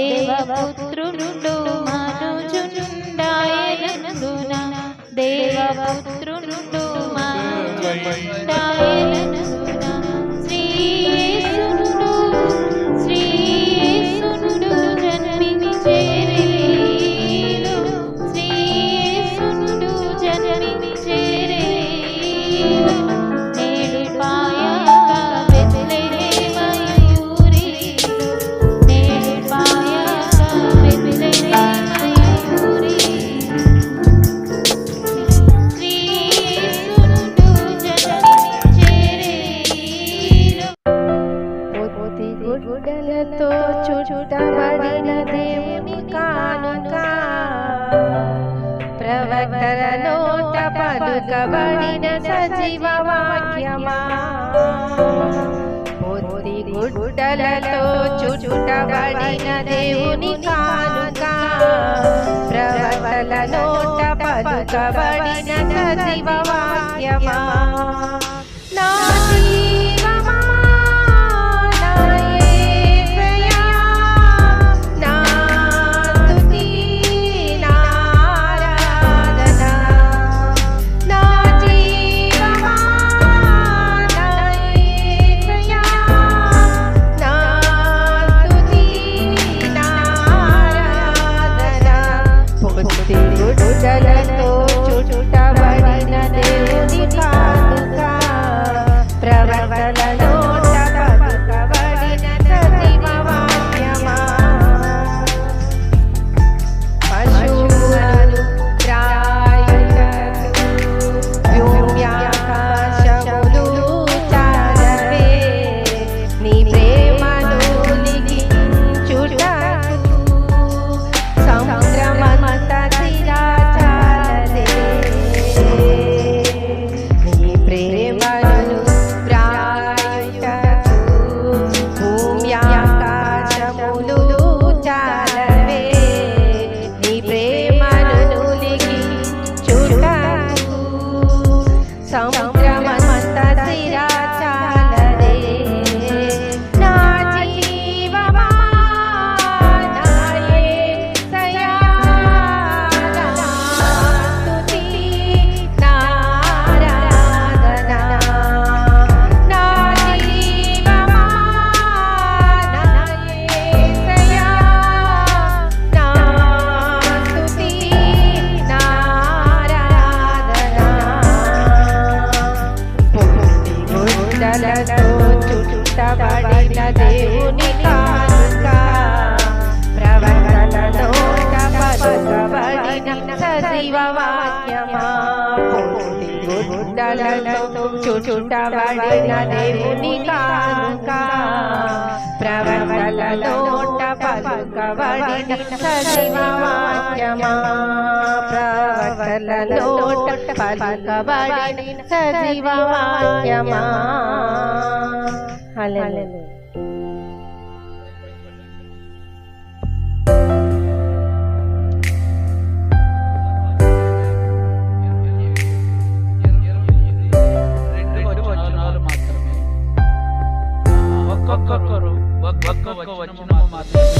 దేవపుత్రుడు మనుజుండాయనందున దేవపుత్రుడు మనుజుండాయనందున శ్రీయేసుడు శ్రీయేసుడు జన్మించేరేలో శ్రీయేసుడు జన్మించేరేలో నేడు పాయక బెత్లెహేమ యూరిలో నేడు పాయక బెత్లెహేమ యూరిలో శ్రీయేసుడు జన్మించేరేలో పొత్తి గుడ్డలతో చుట్టబడిన దేవుని కానుక ప్రవక్తల నోట పలుకబడిన సజీవ వాక్యమా పొత్తి గుడ్డలతో చుట్టబడిన దేవుని కానుక ప్రవక్తల నోట పలుకబడిన సజీవ వాక్యమా నా జీవమా నా యేసయ్యా నా స్తుతి నా ఆరాధన నా జీవమా నా యేసయ్యా నా స్తుతి నా ఆరాధన పొత్తి గుడ్డలతో చుట్టబడిన దేవుని కానుక ప్రవక్తల నోట పలుకబడిన సజీవ వాక్యమా పశువులను త్రాయుటకు భూమ్యాకాశములు చాలవే నీ ప్రేమను లిఖించుటకు సముద్రమంత చిరాచాలదే నీ ప్రేమను వ్రాయుటకు భూమ్యాకాశములు చాలవే నీ ప్రేమను లిఖించుటకు సముద్రమంత చిరాచాలదే నా జీవమా నా యేసయ్యా నా స్తుతి నా ఆరాధన నా జీవమా నా యేసయ్యా నా స్తుతి నా ఆరాధన పొత్తి గుడ్డలతో చుట్టబడిన దేవుని కానుక ప్రవక్తల నోట పలుకబడిన సజీవ వాక్యమా పొత్తి గుడ్డలతో చుట్టబడిన దేవుని కానుక ప్రవక్తల నోట పలుకబడిన సజీవ వాక్యమా ప్రవక్తల నోట పలుకబడిన సజీవ వాక్యమా. హల్లెలూయా. ఒక్కొక్కరు ఒక్కొక్క వచనము మాత్రమే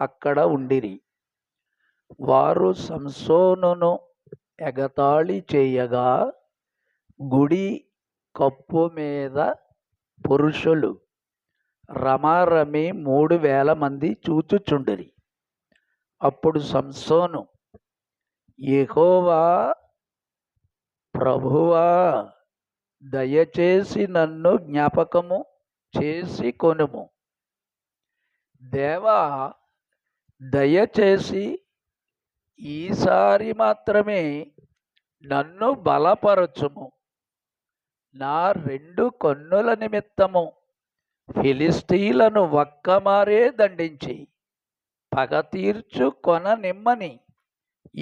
అక్కడ ఉండిరి. వారు సంసోనును ఎగతాళి చేయగా గుడి కప్పు మీద పురుషులు రమారమి 3000 మంది చూచుచుండిరి. అప్పుడు సంసోను, యెహోవా ప్రభువా, దయచేసి నన్ను జ్ఞాపకము చేసి కొనుము. దేవా, దయచేసి ఈసారి మాత్రమే నన్ను బలపరచుము. నా 2 కన్నుల నిమిత్తము ఫిలిష్తీయులను ఒక్కమారే దండించి పగ తీర్చుకొననిమ్మని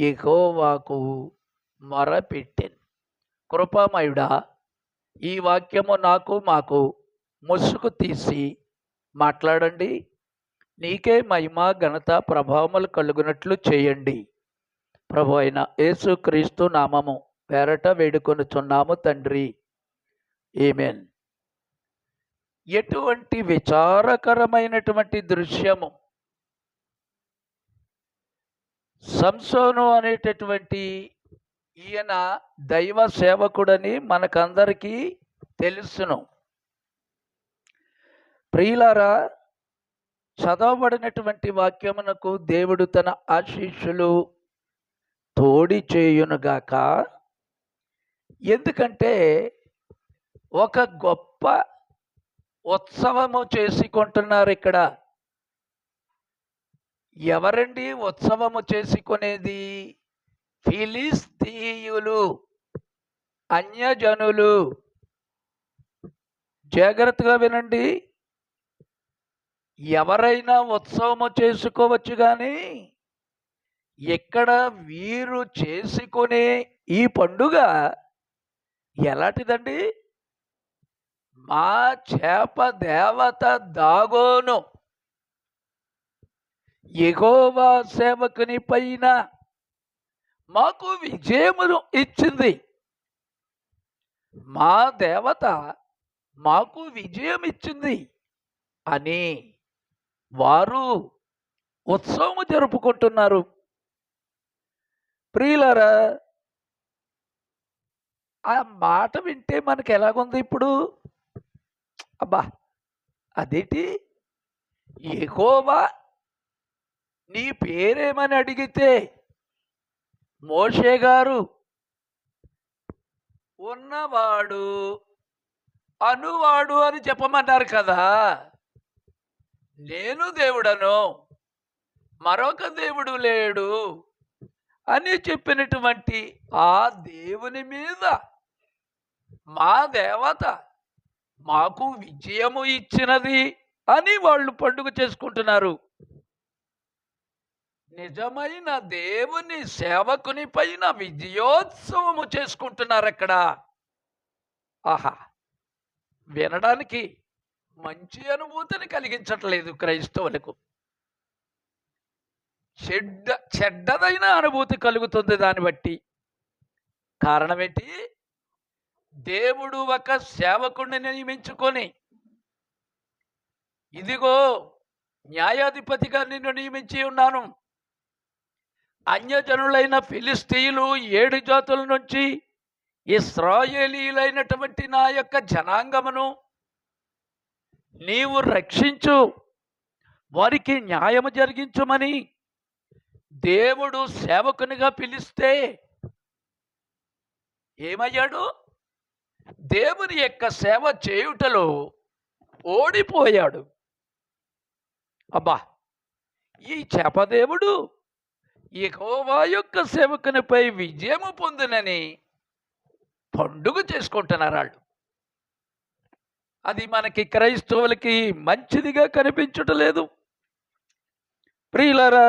యెహోవాకు మొరపెట్టెను. కృపామయుడా, ఈ వాక్యము మాకు ముసుగు తీసి మాట్లాడండి. నీకే మహిమ, ఘనత, ప్రభావములు కలుగునట్లు చేయండి. ప్రభు అయిన యేసుక్రీస్తు నామము పేరట వేడుకొనుచున్నాము తండ్రి. ఆమేన్. ఎటువంటి విచారకరమైనటువంటి దృశ్యము! సంసోను అనేటటువంటి ఈయన దైవ సేవకుడని మనకందరికీ తెలుసును. ప్రియులారా, చదవబడినటువంటి వాక్యమునకు దేవుడు తన ఆశీస్సులు తోడి చేయునుగాక. ఎందుకంటే ఒక గొప్ప ఉత్సవము చేసుకుంటున్నారు ఇక్కడ. ఎవరండి ఉత్సవము చేసుకునేది? ఫిలిస్తీయులు, అన్యజనులు. జాగ్రత్తగా వినండి. ఎవరైనా ఉత్సవము చేసుకోవచ్చు, కానీ ఇక్కడ వీరు చేసుకునే ఈ పండుగ ఎలాంటిదండి? మా చేప దేవత దాగోను యెహోవా సేవకుని పైన మాకు విజయమును ఇచ్చింది. మా దేవత మాకు విజయం ఇచ్చింది అని వారు ఉత్సవము జరుపుకుంటున్నారు. ప్రియులారా, ఆ మాట వింటే మనకి ఎలాగుంది ఇప్పుడు? అబ్బా, అదేంటి? యెహోవా నీ పేరేమని అడిగితే మోషే గారు ఉన్నవాడు అనువాడు అని చెప్పమన్నారు కదా. నేను దేవుడను, మరొక దేవుడు లేడు అని చెప్పినటువంటి ఆ దేవుని మీద మా దేవత మాకు విజయము ఇచ్చినది అని వాళ్ళు పండుగ చేసుకుంటున్నారు. నిజమైన దేవుని సేవకుని పైన విజయోత్సవము చేసుకుంటున్నారు అక్కడ. ఆహా, వినడానికి మంచి అనుభూతిని కలిగించట్లేదు క్రైస్తవులకు. చెడ్డదైన అనుభూతి కలుగుతుంది దాన్ని బట్టి. కారణం ఏంటి? దేవుడు ఒక సేవకుడిని నియమించుకొని, ఇదిగో న్యాయాధిపతిగా నిన్ను నియమించి ఉన్నాను, అన్యజనులైన ఫిలిస్తీయులు 7 జాతుల నుంచి ఇశ్రాయేలీయులైనటువంటి నా యొక్క జనాంగమును నీవు రక్షించు, వారికి న్యాయము జరిగించుమని దేవుడు సేవకునిగా పిలిస్తే ఏమయ్యాడు? దేవుని యొక్క సేవ చేయుటలో ఓడిపోయాడు. అబ్బా, ఈ చేపదేవుడు యెహోవా యొక్క సేవకునిపై విజయము పొందినని పండుగ చేసుకుంటున్నారు వాళ్ళు. అది మనకి క్రైస్తవులకి మంచిదిగా కనిపించటలేదు. ప్రియులారా,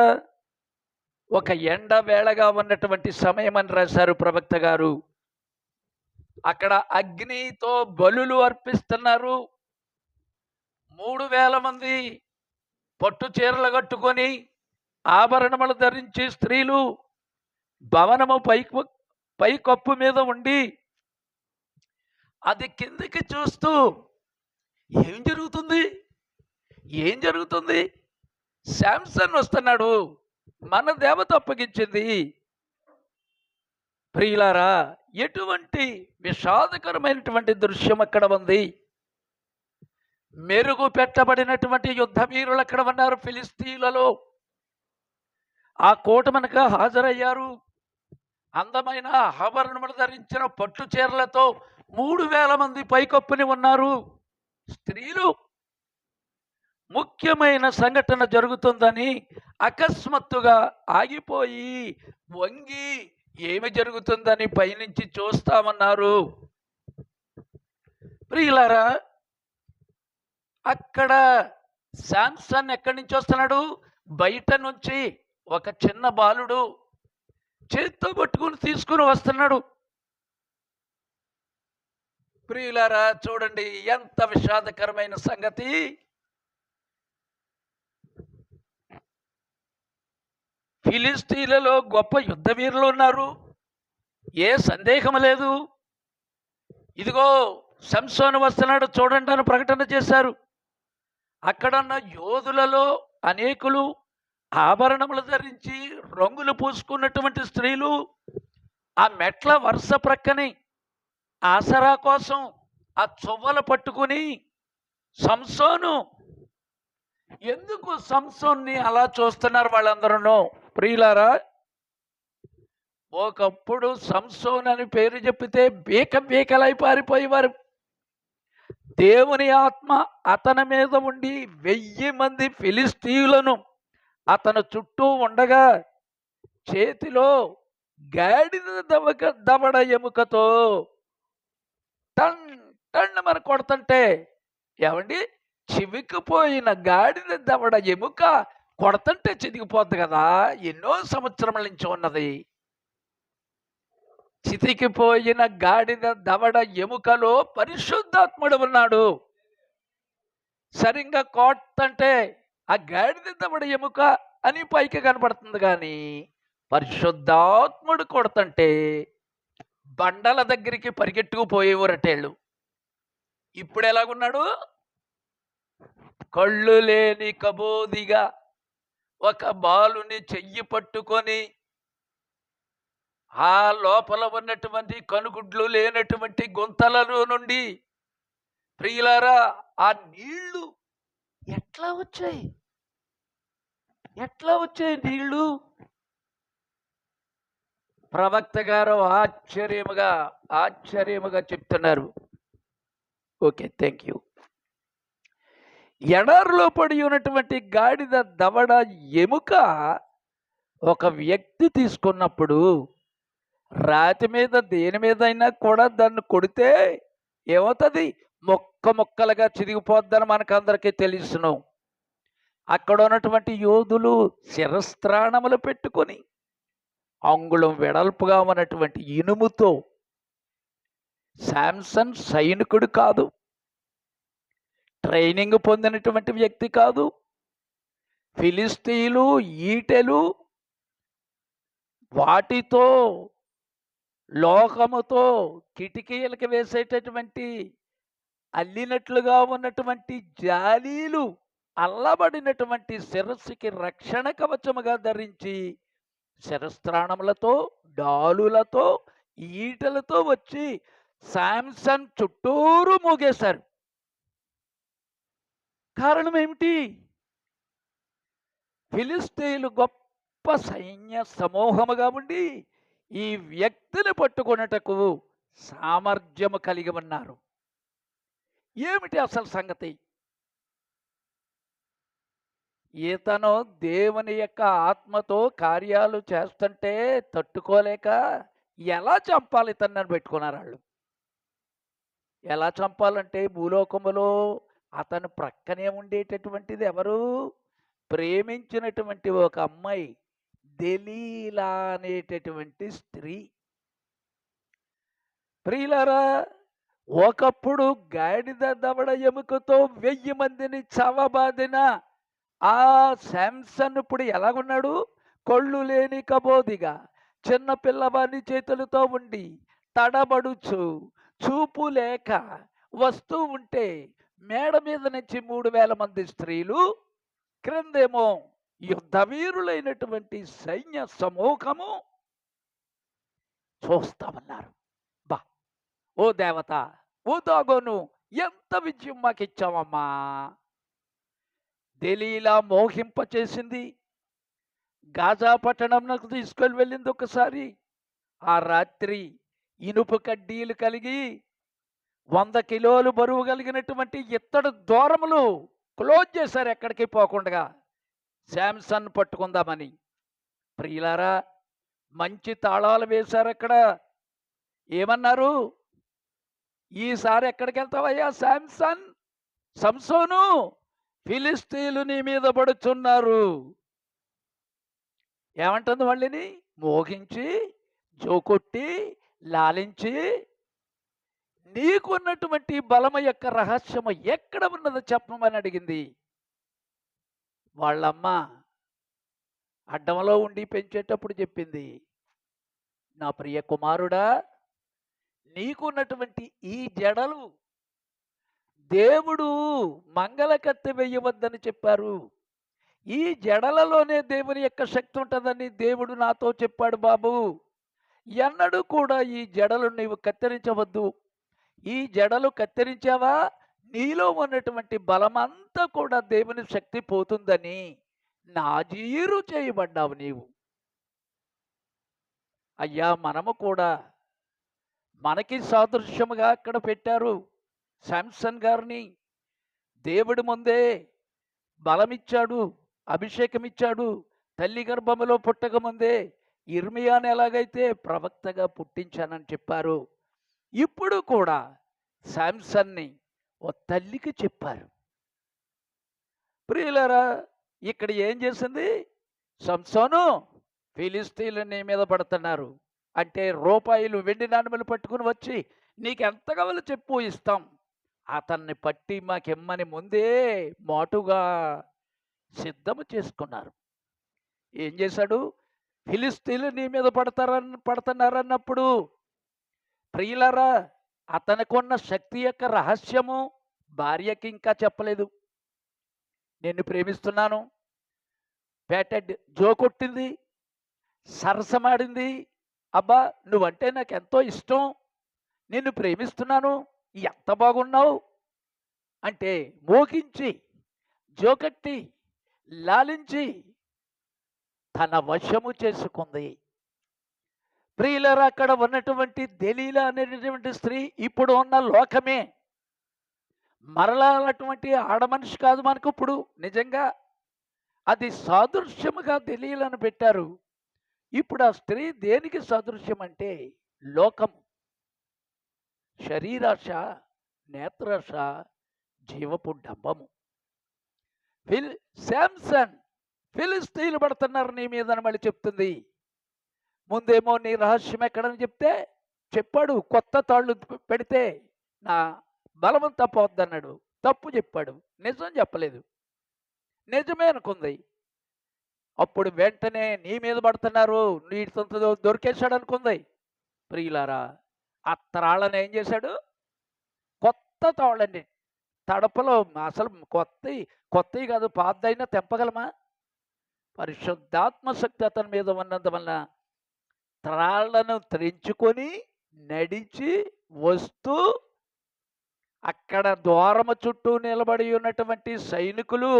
ఒక ఎండ వేళగా ఉన్నటువంటి సమయం అని రాశారు ప్రవక్త గారు. అక్కడ అగ్నితో బలులు అర్పిస్తున్నారు. 3000 మంది పట్టు చీరలు కట్టుకొని ఆభరణములు ధరించి స్త్రీలు భవనము పైకప్పు మీద ఉండి అది కిందికి చూస్తూ ఏం జరుగుతుంది, ఏం జరుగుతుంది? శాంసన్ వస్తున్నాడు, మన దేవత అప్పగించింది. ప్రియులారా, ఎటువంటి విషాదకరమైనటువంటి దృశ్యం అక్కడ ఉంది. మెరుగు పెట్టబడినటువంటి యుద్ధ వీరులు అక్కడ ఉన్నారు ఫిలిస్తీన్లలో. ఆ కూటమికి హాజరయ్యారు. అందమైన ఆభరణములు ధరించిన పట్టు చీరలతో 3000 మంది పైకప్పుని ఉన్నారు స్త్రీలు. ముఖ్యమైన సంఘటన జరుగుతుందని అకస్మాత్తుగా ఆగిపోయి వంగి ఏమి జరుగుతుందని పైనుంచి చూస్తామన్నారు. ప్రియులారా, అక్కడ శాంసన్ ఎక్కడి నుంచి వస్తున్నాడు? బయట నుంచి ఒక చిన్న బాలుడు చేత్తో పట్టుకుని తీసుకుని వస్తున్నాడు. ప్రియులారా, చూడండి ఎంత విషాదకరమైన సంగతి. ఫిలిస్తీన్లలో గొప్ప యుద్ధ వీరులు ఉన్నారు, ఏ సందేహం లేదు. ఇదిగో సంసోను వస్తున్నాడు చూడండి అని ప్రకటన చేశారు. అక్కడున్న యోధులలో అనేకులు ఆభరణములు ధరించి రంగులు పూసుకున్నటువంటి స్త్రీలు ఆ మెట్ల వరుస ప్రక్కని ఆసరా కోసం ఆ చువ్వలు పట్టుకుని సంసోను, ఎందుకు సంసోన్ని అలా చూస్తున్నారు వాళ్ళందరూ? ప్రియులారా, ఒకప్పుడు సంసోన్ అని పేరు చెప్పితే బీకలై పారిపోయేవారు. దేవుని ఆత్మ అతని మీద ఉండి 1000 మంది ఫిలిస్తీయులను అతను చుట్టూ ఉండగా చేతిలో గాడిద దవడ ఎముకతో టన్ టన్ మన కొడుతుంటే, ఏమండి, చివికిపోయిన గాడిద దవడ ఎముక కొడుతుంటే చితికిపోద్ది కదా, ఎన్నో సంవత్సరముల నుంచి ఉన్నది. చితికిపోయిన గాడిద దవడ ఎముకలో పరిశుద్ధాత్ముడు ఉన్నాడు. సరిగ్గా కొట్టంటే ఆ గాడిద దవడ ఎముక అని పైకి కనపడుతుంది, కానీ పరిశుద్ధాత్ముడు కొడుతుంటే బండల దగ్గరికి పరిగెట్టుకుపోయేవారటేళ్ళు. ఇప్పుడు ఎలాగున్నాడు? కళ్ళు లేని కబోదిగా ఒక బాలుని చెయ్యి పట్టుకొని ఆ లోపల ఉన్నటువంటి కనుగుడ్లు లేనటువంటి గుంతలలో నుండి, ప్రియులారా, ఆ నీళ్లు ఎట్లా వచ్చాయి నీళ్లు? ప్రవక్త గారు ఆశ్చర్యముగా చెప్తున్నారు. Okay, thank you. ఎడారిలో పడి ఉన్నటువంటి గాడిద దవడ ఎముక ఒక వ్యక్తి తీసుకున్నప్పుడు రాతి మీద దేని మీద అయినా కూడా దాన్ని కొడితే ఏమవుతుంది? మొక్కలుగా చిరిగిపోద్దని మనకందరికీ తెలుసును. అక్కడ ఉన్నటువంటి యోధులు శిరస్త్రాణములు పెట్టుకొని అంగుళం వెడల్పుగా ఉన్నటువంటి ఇనుముతో, శాంసన్ సైనికుడు కాదు, ట్రైనింగ్ పొందినటువంటి వ్యక్తి కాదు, ఫిలిస్తీయులు ఈటెలు వాటితో లోకముతో కిటికీలకి వేసేటటువంటి అల్లినట్లుగా ఉన్నటువంటి జాలీలు అల్లబడినటువంటి శిరస్సుకి రక్షణ కవచముగా ధరించి శిరస్త్రాణములతో, డాలులతో, ఈటలతో వచ్చి శాంసన్ చుట్టూరు మూగేశారు. కారణం ఏమిటి? ఫిలిస్తీయులు గొప్ప సైన్య సమూహముగా ఉండి ఈ వ్యక్తిని పట్టుకొనుటకు సామర్థ్యము కలిగి ఉన్నారు. ఏమిటి అసలు సంగతి? ఇతను దేవుని యొక్క ఆత్మతో కార్యాలు చేస్తుంటే తట్టుకోలేక ఎలా చంపాలి ఇతన్ని పెట్టుకున్నారు వాళ్ళు. ఎలా చంపాలంటే, భూలోకములో అతను ప్రక్కనే ఉండేటటువంటిది ఎవరు? ప్రేమించినటువంటి ఒక అమ్మాయి, దెలీలా అనేటటువంటి స్త్రీ. ప్రియులారా, ఒకప్పుడు గాడిద దవడ ఎముకతో 1000 మందిని చావబాదిన ఆ శాంసన్ ఇప్పుడు ఎలాగున్నాడు? కళ్ళు లేని కబోదిగా చిన్న పిల్లవాని చేతులతో ఉండి తడబడుచు చూపు లేక వస్తూ ఉంటే మేడ మీద నుంచి 3000 మంది స్త్రీలు, క్రిందేమో యుద్ధవీరులైనటువంటి సైన్య సమూహము చూస్తామన్నారు. బా, ఓ దేవత, ఓ దాగోను, ఎంత విజయం మాకు ఇచ్చావమ్మా! దెలీలా మోహింపచేసింది. గాజా పట్టణంకు తీసుకొని వెళ్ళింది ఒకసారి. ఆ రాత్రి ఇనుపు కడ్డీలు కలిగి 100 కిలోలు బరువు కలిగినటువంటి ఇత్తడి ద్వారములు క్లోజ్ చేశారు, ఎక్కడికి పోకుండా శాంసన్ పట్టుకుందామని. ప్రియులారా, మంచి తాళాలు వేశారు అక్కడ. ఏమన్నారు? ఈసారి ఎక్కడికి వెళ్తావయ్యా సంసోను? ఫిలిస్తీయులు నీ మీద పడుచున్నారు, ఏమంటుంది వాళ్ళని? మోగించి, జోకొట్టి, లాలించి, నీకున్నటువంటి బలము యొక్క రహస్యము ఎక్కడ ఉన్నదో చెప్పమని అడిగింది. వాళ్ళమ్మ అడ్డంలో ఉండి పెంచేటప్పుడు చెప్పింది, నా ప్రియ కుమారుడా, నీకున్నటువంటి ఈ జడలు దేవుడు మంగళకత్తె వేయవద్దని చెప్పారు. ఈ జడలలోనే దేవుని యొక్క శక్తి ఉంటుందని దేవుడు నాతో చెప్పాడు బాబు. ఎన్నడూ కూడా ఈ జడలు నీవు కత్తిరించవద్దు. ఈ జడలు కత్తిరించావా, నీలో ఉన్నటువంటి బలమంతా కూడా దేవుని శక్తి పోతుందని నాజీరు చేయబడ్డావు నీవు. అయ్యా, మనము కూడా మనకి సాదృశ్యముగా అక్కడ పెట్టారు శాంసన్ గారిని. దేవుడి ముందే బలమిచ్చాడు, అభిషేకం ఇచ్చాడు. తల్లి గర్భములో పుట్టకముందే ఇర్మియాని ఎలాగైతే ప్రవక్తగా పుట్టించానని చెప్పారు, ఇప్పుడు కూడా శాంసన్ని ఓ తల్లికి చెప్పారు. ప్రియులారా, ఇక్కడ ఏం చేసింది? సంసోను, ఫిలిస్తీన్లు నీ మీద పడుతున్నారు అంటే రూపాయలు వెండి నాణెములు పట్టుకుని వచ్చి నీకు ఎంత కావాలో చెప్పు, ఇస్తాం. అతన్ని పట్టి మాకిమ్మని ముందే మాటుగా సిద్ధము చేసుకున్నారు. ఏం చేశాడు? ఫిలిస్తీన్లు నీ మీద పడుతున్నారన్నప్పుడు ప్రియులారా, అతనికున్న శక్తి యొక్క రహస్యము భార్యకి ఇంకా చెప్పలేదు. నిన్ను ప్రేమిస్తున్నాను, పేటెడ్ జోకొట్టింది, సరసమాడింది. అబ్బా, నువ్వంటే నాకు ఎంతో ఇష్టం, నిన్ను ప్రేమిస్తున్నాను, ఎంత బాగున్నావు అంటే మోగించి, జోకట్టి, లాలించి తన వశము చేసుకుంది. ప్రియులారా, అక్కడ ఉన్నటువంటి దెలీలా అనేటటువంటి స్త్రీ ఇప్పుడు ఉన్న లోకమే. మరలా అటువంటి ఆడమనిషి కాదు మనకు ఇప్పుడు. నిజంగా అది సాదృశ్యముగా దెలీలాను పెట్టారు. ఇప్పుడు ఆ స్త్రీ దేనికి సాదృశ్యం అంటే లోకము, శరీరాశ, నేత్రాశ, జీవపు డంబము. శాంసన్, ఫిలిస్తీన్లు పడుతున్నారు నీ మీద అని మళ్ళీ చెప్తుంది. ముందేమో నీ రహస్యం ఎక్కడని చెప్తే చెప్పాడు, కొత్త తాళ్ళు పెడితే నా బలమంతా పోద్దన్నాడు. తప్పు చెప్పాడు, నిజం చెప్పలేదు. నిజమే అనుకుంది. అప్పుడు వెంటనే నీ మీద పడుతున్నారు, నీ సొంత దొరికేశాడు అనుకుంది. ప్రియులారా, ఆ త్రాళ్ళని ఏం చేశాడు? కొత్త తాళ్ళండి. తడపలో అసలు కొత్తవి కాదు, పాతదైనా తెంపగలమా? పరిశుద్ధాత్మ శక్తి అతని మీద ఉన్నందువల్ల త్రాళ్లను త్రెంచుకొని నడిచి వస్తూ అక్కడ ద్వారము చుట్టూ నిలబడి ఉన్నటువంటి సైనికులు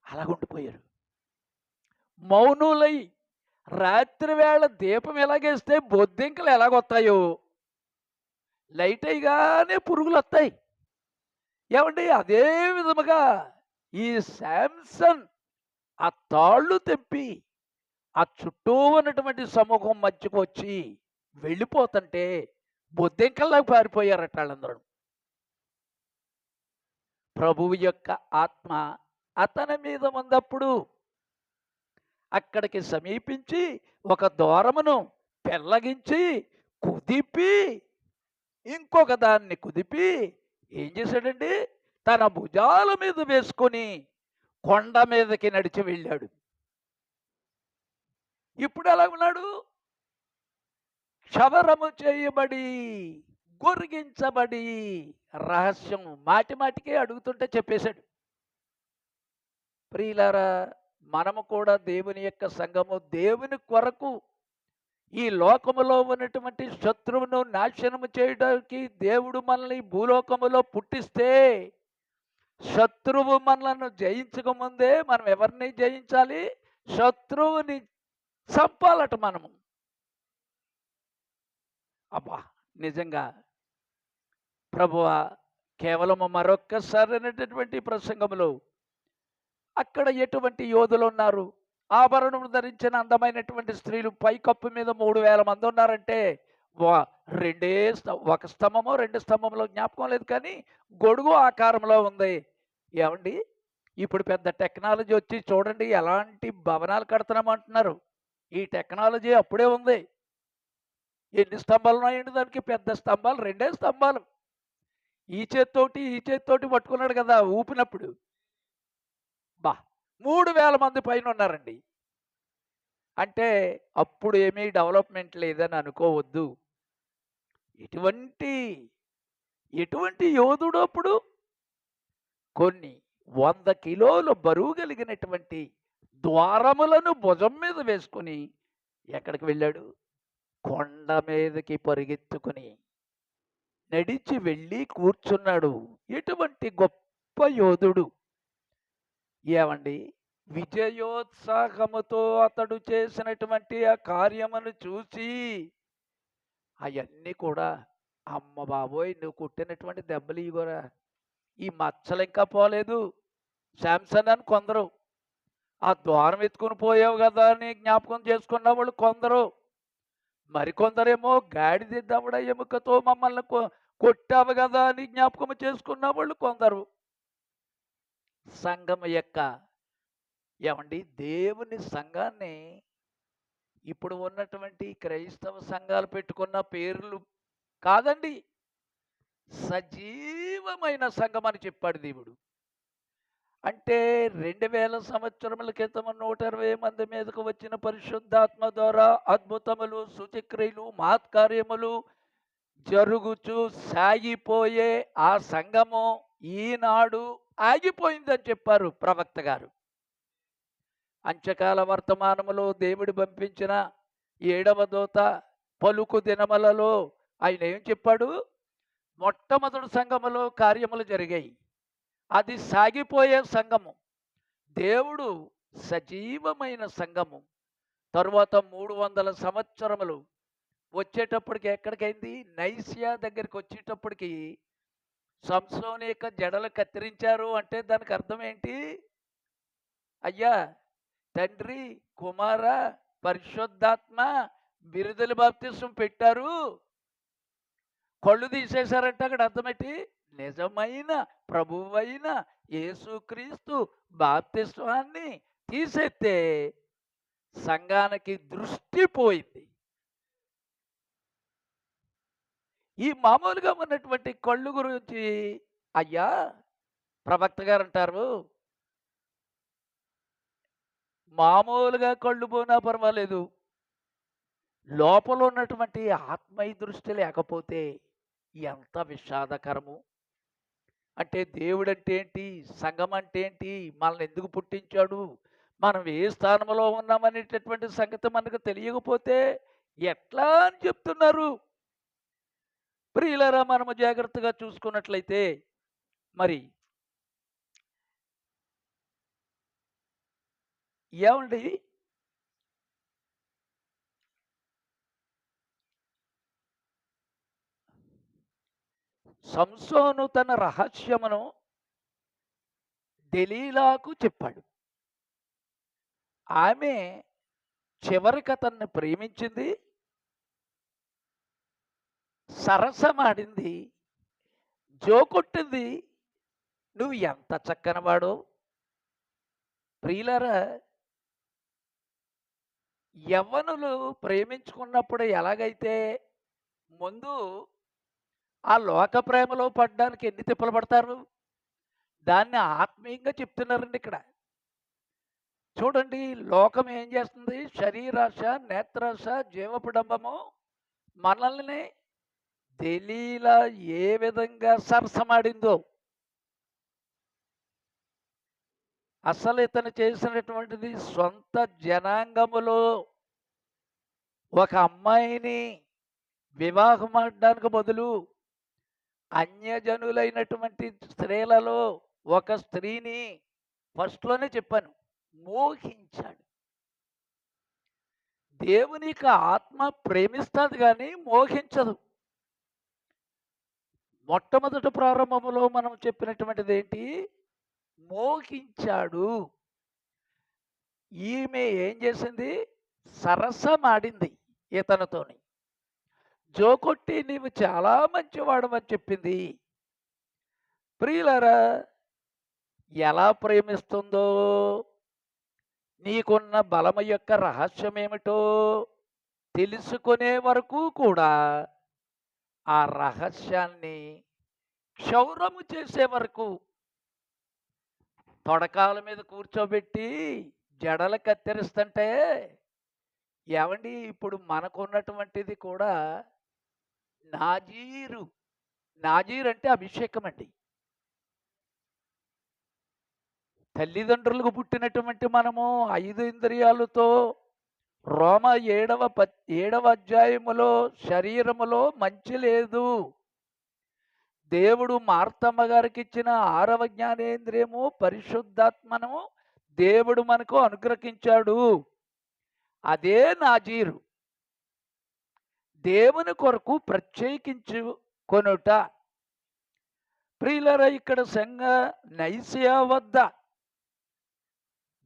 అలాగుండిపోయారు, మౌనులై. రాత్రి వేళ దీపం ఎలాగేస్తే బొద్దింకలు ఎలాగొస్తాయో లైట్ అయ్యగానే పురుగులు వస్తాయి. ఏమండి, అదే విధముగా ఈ శాంసన్ ఆ తాళ్ళు తెంపి ఆ చుట్టూ ఉన్నటువంటి సమూహం మధ్యకు వచ్చి వెళ్ళిపోతుంటే బొద్దింకల్లాగా పారిపోయారట వాళ్ళందరూ. ప్రభువు యొక్క ఆత్మ అతని మీద ఉన్నప్పుడు అక్కడికి సమీపించి ఒక ద్వారమును పెళ్ళగించి కుదిపి ఇంకొక దాన్ని కుదిపి ఏం చేశాడండి? తన భుజాల మీద వేసుకొని కొండ మీదకి నడిచి వెళ్ళాడు. ఇప్పుడు ఎలా ఉన్నాడు? క్షవరము చేయబడి, గొరిగించబడి, రహస్యం మాటి మాటికే అడుగుతుంటే చెప్పేశాడు. ప్రియులారా, మనము కూడా దేవుని యొక్క సంఘము, దేవుని కొరకు ఈ లోకములో ఉన్నటువంటి శత్రువును నాశనము చేయడానికి దేవుడు మనల్ని భూలోకములో పుట్టిస్తే శత్రువు మనలను జయించకముందే మనం ఎవరిని జయించాలి? శత్రువుని చంపాలట మనము. అబ్బా, నిజంగా ప్రభువా, కేవలము మరొక్కసారి అనేటటువంటి ప్రసంగంలో అక్కడ ఎటువంటి యోధులు ఉన్నారు? ఆభరణం ధరించిన అందమైనటువంటి స్త్రీలు పైకప్పు మీద 3000 మంది ఉన్నారంటే ఒక స్తంభమో 2 స్తంభంలో జ్ఞాపకం లేదు, కానీ గొడుగు ఆకారంలో ఉంది. ఏమండి, ఇప్పుడు పెద్ద టెక్నాలజీ వచ్చి చూడండి ఎలాంటి భవనాలు కడుతున్నామంటున్నారు. ఈ టెక్నాలజీ అప్పుడే ఉంది. ఎన్ని స్తంభాలు ఉన్నాయండి దానికి? పెద్ద స్తంభాలు, 2 స్తంభాలు. ఈ చేత్తోటి పట్టుకున్నాడు కదా ఊపినప్పుడు. బా! 3000 మంది పైన ఉన్నారండి. అంటే అప్పుడు ఏమీ డెవలప్‌మెంట్ లేదని అనుకోవద్దు. ఎటువంటి ఎటువంటి యోధుడు అప్పుడు? కొన్ని 100 కిలోల బరువు కలిగినటువంటి ద్వారములను భుజం మీద వేసుకొని ఎక్కడికి వెళ్ళాడు? కొండ మీదకి పరిగెత్తుకుని నడిచి వెళ్ళి కూర్చున్నాడు. ఎటువంటి గొప్ప యోధుడు! ఏమండి, విజయోత్సాహముతో అతడు చేసినటువంటి ఆ కార్యమును చూసి అవన్నీ కూడా, అమ్మ బాబోయ్! నువ్వు కుట్టినటువంటి దెబ్బలు ఇగోరా, ఈ మచ్చలు ఇంకా పోలేదు శాంసన్ అని కొందరు, ఆ ద్వారం ఎత్తుకుని పోయావు కదా అని జ్ఞాపకం చేసుకున్న వాళ్ళు కొందరు, మరికొందరేమో గాడిద దవడ ఎముకతో మమ్మల్ని కొట్టావు కదా అని జ్ఞాపకం చేసుకున్న వాళ్ళు కొందరు. సంఘం యొక్క ఏమండి, దేవుని సంఘాన్ని ఇప్పుడు ఉన్నటువంటి క్రైస్తవ సంఘాలు పెట్టుకున్న పేర్లు కాదండి, సజీవమైన సంఘం అని చెప్పాడు దేవుడు. అంటే 2000 సంవత్సరముల క్రితం 120 మంది మీదకు వచ్చిన పరిశుద్ధాత్మ ద్వారా అద్భుతములు, సూచక్రియలు, మహత్కార్యములు జరుగుచు సాగిపోయే ఆ సంఘము ఈనాడు ఆగిపోయిందని చెప్పారు ప్రవక్త గారు. అంత్యకాల వర్తమానములో దేవుడు పంపించిన 7వ దూత పలుకు దినములలో ఆయన ఏం చెప్పాడు? మొట్టమొదటి సంఘములో కార్యములు జరిగాయి, అది సాగిపోయే సంఘము. దేవుడు సజీవమైన సంఘము. తరువాత 300 సంవత్సరములు వచ్చేటప్పటికి ఎక్కడికైంది? నైసియా దగ్గరికి వచ్చేటప్పటికి సంసోను యొక్క జడలు కత్తిరించారు అంటే దానికి అర్థం ఏంటి? అయ్యా, తండ్రి, కుమార, పరిశుద్ధాత్మ బిరుదుల బాప్తిస్మం పెట్టారు, కళ్ళు తీసేశారంటే అక్కడ అర్థమేంటి? నిజమైన ప్రభువైన యేసుక్రీస్తు బాప్తిస్మాన్ని తీసేస్తే సంఘానికి దృష్టి పోయింది. ఈ మామూలుగా ఉన్నటువంటి కళ్ళు గురించి అయ్యా ప్రవక్త గారు అంటారు, మామూలుగా కళ్ళు పోనా పర్వాలేదు, లోపల ఉన్నటువంటి ఆత్మీయ దృష్టి లేకపోతే ఎంత విషాదకరము. అంటే దేవుడు అంటే ఏంటి, సంఘం అంటే ఏంటి, మనల్ని ఎందుకు పుట్టించాడు, మనం ఏ స్థానంలో ఉన్నామనేటటువంటి సంగతి మనకు తెలియకపోతే ఎట్లా అని చెప్తున్నారు. ప్రియులారా, మనము జాగ్రత్తగా చూసుకున్నట్లయితే మరి ఏమండి, సంసోను తన రహస్యమును దెలీలాకు చెప్పాడు. ఆమె చివరికి అతన్ని ప్రేమించింది, సరసమాడింది, జోకొట్టింది. నువ్వు ఎంత చక్కనవాడో. ప్రియులారా, యవ్వనులు ప్రేమించుకున్నప్పుడు ఎలాగైతే ముందు ఆ లోక ప్రేమలో పడడానికి ఎన్ని తిప్పలు పడతారు, దాన్ని ఆత్మీయంగా చెప్తున్నారండి ఇక్కడ. చూడండి, లోకం ఏం చేస్తుంది? శరీరాశ, నేత్రాశ, జీవపుడంబము మనల్ని దెలీలా ఏ విధంగా సరసమాడిందో. అసలు ఇతను చేసినటువంటిది సొంత జనాంగములో ఒక అమ్మాయిని వివాహం ఆడడానికి బదులు అన్యజనులైనటువంటి స్త్రీలలో ఒక స్త్రీని, ఫస్ట్లోనే చెప్పాను, మోహించాడు. దేవునికి ఆత్మ ప్రేమిస్తుంది కానీ మోహించదు. మొట్టమొదటి ప్రారంభములో మనం చెప్పినటువంటిది ఏంటి? మోహించాడు. ఈమె ఏం చేసింది? సరసమాడింది ఇతనితోని, జోకొట్టి నీవు చాలా మంచివాడమని చెప్పింది. ప్రియులారా, ఎలా ప్రేమిస్తుందో, నీకున్న బలము యొక్క రహస్యమేమిటో తెలుసుకునే వరకు కూడా ఆ రహస్యాన్ని క్షౌరము చేసే వరకు తొడకాల మీద కూర్చోబెట్టి జడలు కత్తిరిస్తుంటే, ఏవండి ఇప్పుడు మనకున్నటువంటిది కూడా నాజీరు. నాజీర్ అంటే అభిషేకం అండి. తల్లిదండ్రులకు పుట్టినటువంటి మనము 5 ఇంద్రియాలతో రోమ 7వ అధ్యాయములో శరీరములో మంచి లేదు. దేవుడు మార్తమ్మ గారికి ఇచ్చిన 6వ జ్ఞానేంద్రియము పరిశుద్ధాత్మను దేవుడు మనకు అనుగ్రహించాడు. అదే నాజీరు. దేవుని కొరకు ప్రత్యేకించుకొనుట. ప్రియులారా, ఇక్కడ సంఘ నైసియా వద్ద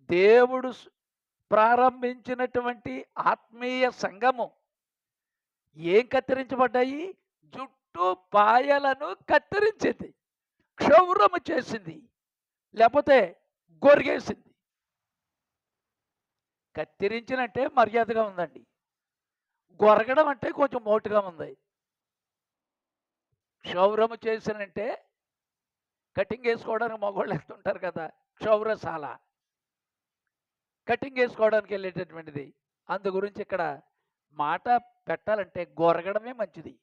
దేవుడు ప్రారంభించినటువంటి ఆత్మీయ సంఘము ఏం కత్తిరించబడ్డాయి? జుట్టు పాయలను కత్తిరించింది, క్షౌరము చేసింది, లేకపోతే గొరిగేసింది. కత్తిరించినంటే మర్యాదగా ఉందండి, గొరగడం అంటే కొంచెం మోటుగా ఉంది. క్షౌరము చేసినంటే కటింగ్ వేసుకోవడానికి మగవాళ్ళు వేస్తుంటారు కదా, క్షౌరశాల కటింగ్ వేసుకోవడానికి వెళ్ళేటటువంటిది. అందు గురించి ఇక్కడ మాట పెట్టాలంటే గొరగడమే మంచిది.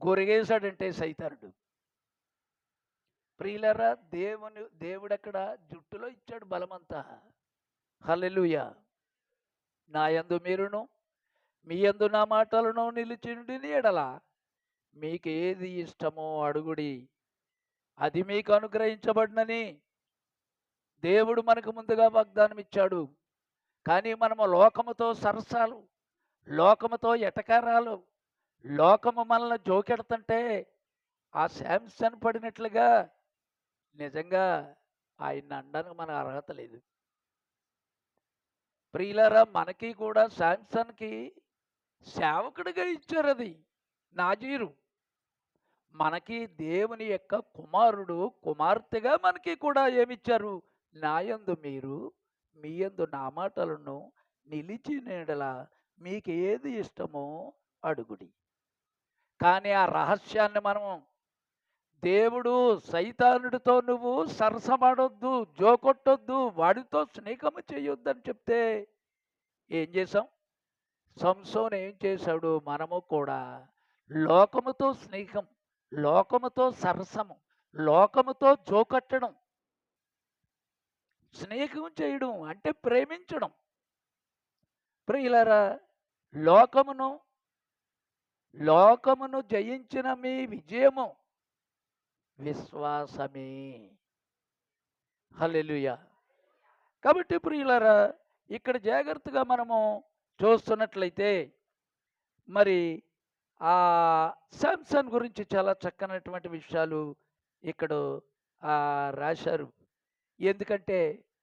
గొరిగేశాడంటే సైతానుడు. ప్రియులరా, దేవుడక్కడ జుట్టులో ఇచ్చాడు బలమంతా. హల్లెలూయా. నా యందు మీరును మీ యందు నా మాటలను నిలిచిండిని ఎడల మీకు ఏది ఇష్టమో అడుగుడి, అది మీకు అనుగ్రహించబడినని దేవుడు మనకు ముందుగా వాగ్దానం ఇచ్చాడు. కానీ మనము లోకముతో సరసాలు, లోకముతో ఎటకారాలు, లోకము మనల్ని జోకెడుతుంటే ఆ శాంసన్ పడినట్లుగా నిజంగా ఆయన్ని అనడానికి మన అర్హత లేదు. ప్రియులారా, మనకి కూడా శాంసన్కి సేవకుడిగా ఇచ్చారు. అది నాజీరు. మనకి దేవుని యొక్క కుమారుడు, కుమార్తెగా మనకి కూడా ఏమిచ్చారు? నాయందు మీరు మీ యందు నా మాటలను నిలిచిన యెడల మీకు ఏది ఇష్టమో అడుగుడి. కానీ ఆ రహస్యాన్ని మనం దేవుడు సైతానుడితో నువ్వు సరసమాడొద్దు, జోకొట్టొద్దు, వాడితో స్నేహము చేయొద్దని చెప్తే ఏం చేసాం? సంసోను ఏం చేశాడు? మనము కూడా లోకముతో స్నేహం, లోకముతో సరసము, లోకముతో జోకట్టడం, స్నేహం చేయడం అంటే ప్రేమించడం. ప్రియులారా, లోకమును జయించిన మీ విజయము విశ్వాసమే. హల్లెలూయా. కాబట్టి ప్రియులారా, ఇక్కడ జాగ్రత్తగా మనము చూస్తున్నట్లయితే మరి ఆ శాంసన్ గురించి చాలా చక్కనటువంటి విషయాలు ఇక్కడ రాశారు. ఎందుకంటే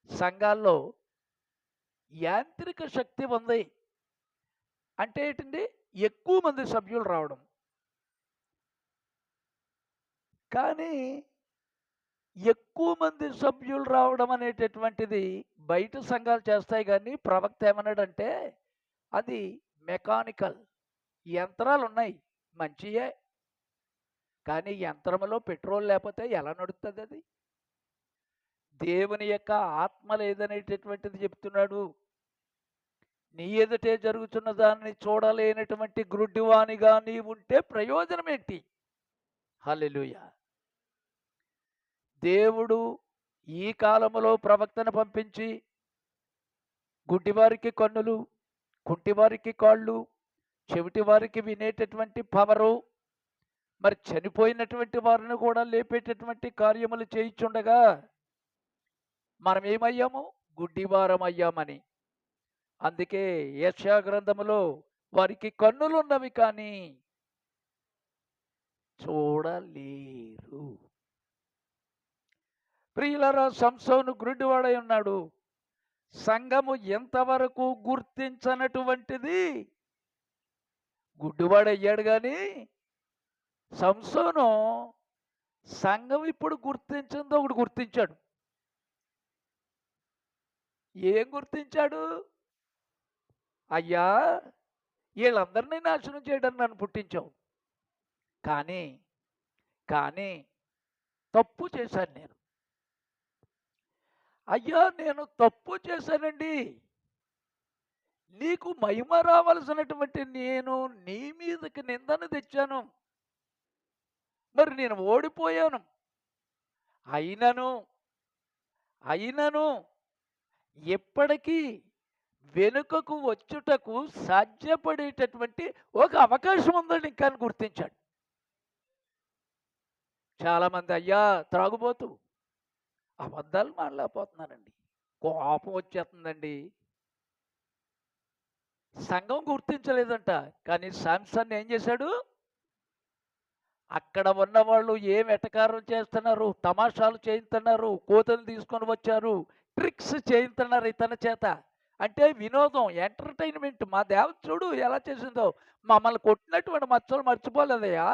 సంఘాల్లో యాంత్రిక శక్తి ఉంది. అంటే ఏంటండి? ఎక్కువ మంది సభ్యులు రావడం. కానీ ఎక్కువ మంది సభ్యులు రావడం అనేటటువంటిది బయట సంఘాలు చేస్తాయి. కానీ ప్రవక్త ఏమన్నాడంటే అది మెకానికల్. యంత్రాలు ఉన్నాయి, మంచియే. కానీ యంత్రంలో పెట్రోల్ లేకపోతే ఎలా నడుస్తుంది అది? దేవుని యొక్క ఆత్మ లేదనేటటువంటిది చెప్తున్నాడు. నీ ఎదుటే జరుగుతున్న దాన్ని చూడలేనటువంటి గ్రుడ్డివానిగా నీ ఉంటే ప్రయోజనం ఏంటి? హల్లెలూయా. దేవుడు ఈ కాలములో ప్రవక్తను పంపించి గుడ్డివారికి కన్నులు, కుంటివారికి కాళ్ళు, చెవిటి వారికి వినేటటువంటి పవరు, మరి చనిపోయినటువంటి వారిని కూడా లేపేటటువంటి కార్యములు చేయించుండగా మనం ఏమయ్యాము? గుడ్డివారం అయ్యామని. అందుకే యెషయా గ్రంథములో వారికి కన్నులున్నవి కానీ చూడలేరు. ప్రియులారా, సంసోను గుడ్డివాడై ఉన్నాడు. సంఘము ఎంతవరకు గుర్తించనటువంటిది గుడ్డివాడయ్యాడు. కానీ సంసోను సంఘం ఇప్పుడు గుర్తించిందో ఒకటి గుర్తించాడు. ఏం గుర్తించాడు? అయ్యా, వీళ్ళందరినీ నాశనం చేయడానికి నన్ను పుట్టించావు. కానీ కానీ తప్పు చేశాను నేను. అయ్యా, నేను తప్పు చేశానండి. నీకు మహిమ రావలసినటువంటి నేను నీ మీదకి నిందను తెచ్చాను. మరి నేను ఓడిపోయాను. అయినను ఎప్పటికీ వెనుకకు వచ్చుటకు సాధ్యపడేటటువంటి ఒక అవకాశం ఉందని ఇంకా గుర్తించాడు. చాలామంది అయ్యా త్రాగుబోతు అబద్ధాలు మాట్లాడిపోతున్నానండి, కోపం వచ్చేస్తుందండి. సంఘం గుర్తించలేదంట. కానీ శాంసన్ ఏం చేశాడు? అక్కడ ఉన్నవాళ్ళు ఏం ఎటకారం చేస్తున్నారు, తమాషాలు చేయిస్తున్నారు, కోతలు తీసుకొని వచ్చారు, ట్రిక్స్ చేయిస్తున్నారు ఇతని చేత. అంటే వినోదం, ఎంటర్టైన్మెంట్. మా దేవత చూడు ఎలా చేసిందో, మమ్మల్ని కొట్టినటువంటి మచ్చలు మర్చిపోలేదయ్యా.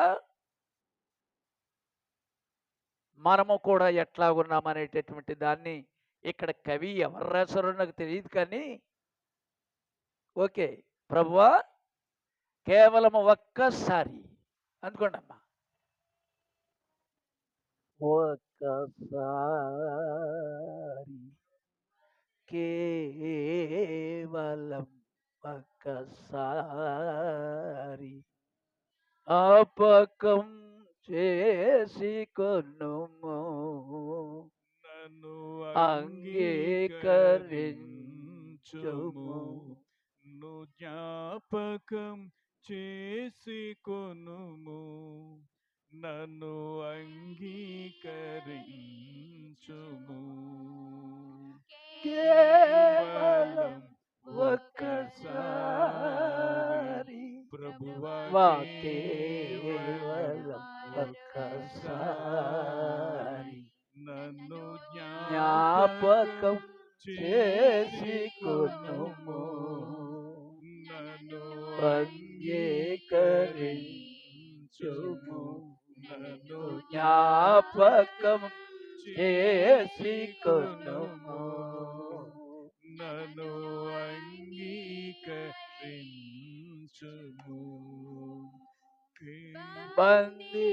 మనము కూడా ఎట్లా ఉన్నామనేటటువంటి దాన్ని ఇక్కడ కవి ఎవరు రాశారో నాకు తెలియదు. కానీ ఓకే ప్రభువా, కేవలం ఒక్కసారి అనుకోండి అమ్మా, ఒక్కసారి, కేవలం ఒక్కసారి జ్ఞాపకం చేసుకొనుము, నన్ను అంగీకరించుము. ను జ్ఞాపకం చేసుకొనుము, నన్ను అంగీకరించుము. కేవలం ఒక్కసారి ప్రభువా, కేవలం ఒక్కసారి నన్ను జ్ఞాపకం చేసుకొనుము, నన్ను అంగీకరించుము. నన్ను జ్ఞాపకం చేసుకొనుము, నన్ను అంగీకరించుము. బందినయ్యానయ్యా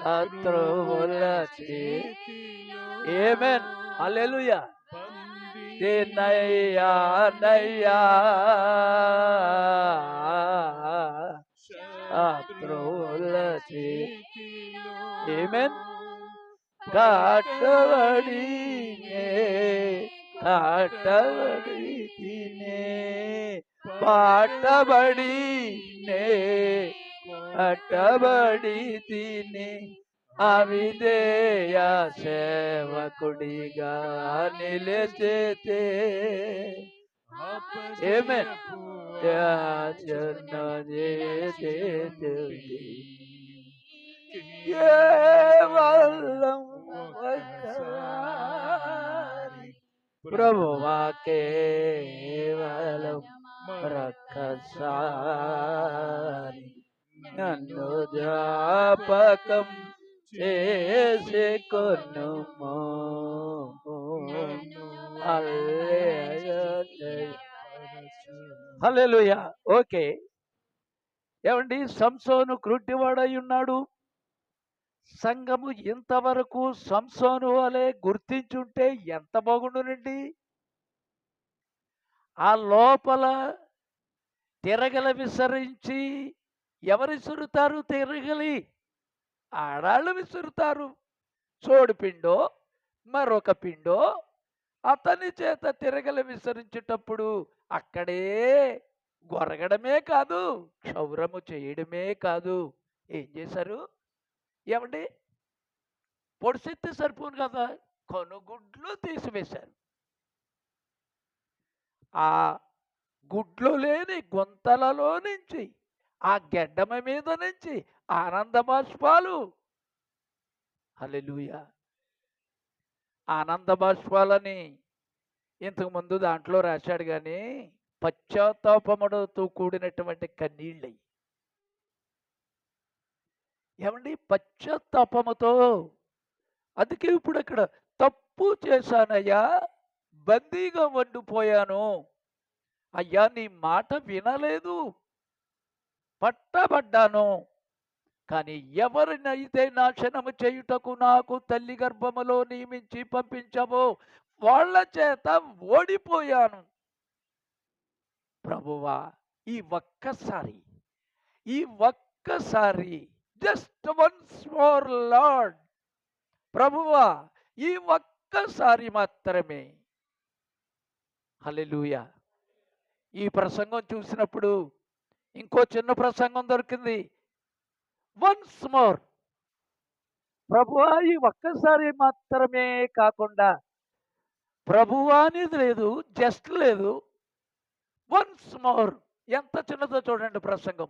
శత్రువుల చేతిలో. ఆమేన్, హల్లెలూయా. బందినయ్యానయ్యా శత్రువుల చేతిలో. ఆమేన్. కాటబడినే తినే పాటబడినే కట్టబడి తిని అవిధేయ సేవకుడిగా నిలిచేతే. ఆమేన్. యాచన చేసేది కేవలం ఒక్కసారి ప్రభువా, కేవలం ఒక్కసారి నన్ను జ్ఞాపకం చేసుకొనుము. హల్లెలూయా. ఓకే, ఏమండి, సంసోను క్రుట్టివాడై ఉన్నాడు. సంఘము ఇంతవరకు సంసోను వలె గుర్తించుంటే ఎంత బాగుండునండి. ఆ లోపల తిరగల విసరించి ఎవరు విసురుతారు? తిరగలి ఆడాళ్ళు విసురుతారు. చోడు పిండో మరొక పిండో అతని చేత తిరగలి విసరించేటప్పుడు అక్కడే గొరగడమే కాదు, క్షౌరము చేయడమే కాదు, ఏం చేశారు? ఏమండి, పొడిసిస్తే సరిపోను కదా, కనుగుడ్లు తీసివేశారు. ఆ గుడ్లు లేని గుంతలలో నుంచి, ఆ గెడ్డమ మీద నుంచి ఆనంద బాష్పాలు. హల్లెలూయా. ఆనంద బాష్పాలని ఇంతకుముందు దాంట్లో రాశాడు. కానీ పశ్చాత్తాపముతో కూడినటువంటి కన్నీళ్ళై. ఏమండి, పశ్చాత్తాపముతో. అందుకే ఇప్పుడు అక్కడ తప్పు చేశానయ్యా, బందీగా వండిపోయాను, అయ్యా నీ మాట వినలేదు, పట్టబడ్డాను. కానీ ఎవరినైతే నాశనము చేయుటకు నాకు తల్లి గర్భములో నియమించి పంపించవో వాళ్ళ చేత ఓడిపోయాను. ప్రభువా, ఈ ఒక్కసారి జస్ట్ వన్స్ మోర్ లార్డ్, ప్రభువా ఈ ఒక్కసారి మాత్రమే. హల్లెలూయా. ఈ ప్రసంగం చూసినప్పుడు ఇంకో చిన్న ప్రసంగం దొరికింది. వన్స్ మోర్, ప్రభువా ఈ ఒక్కసారి మాత్రమే కాకుండా, ప్రభువా అనేది లేదు, జస్ట్ లేదు, వన్స్ మోర్. ఎంత చిన్నదో చూడండి ప్రసంగం.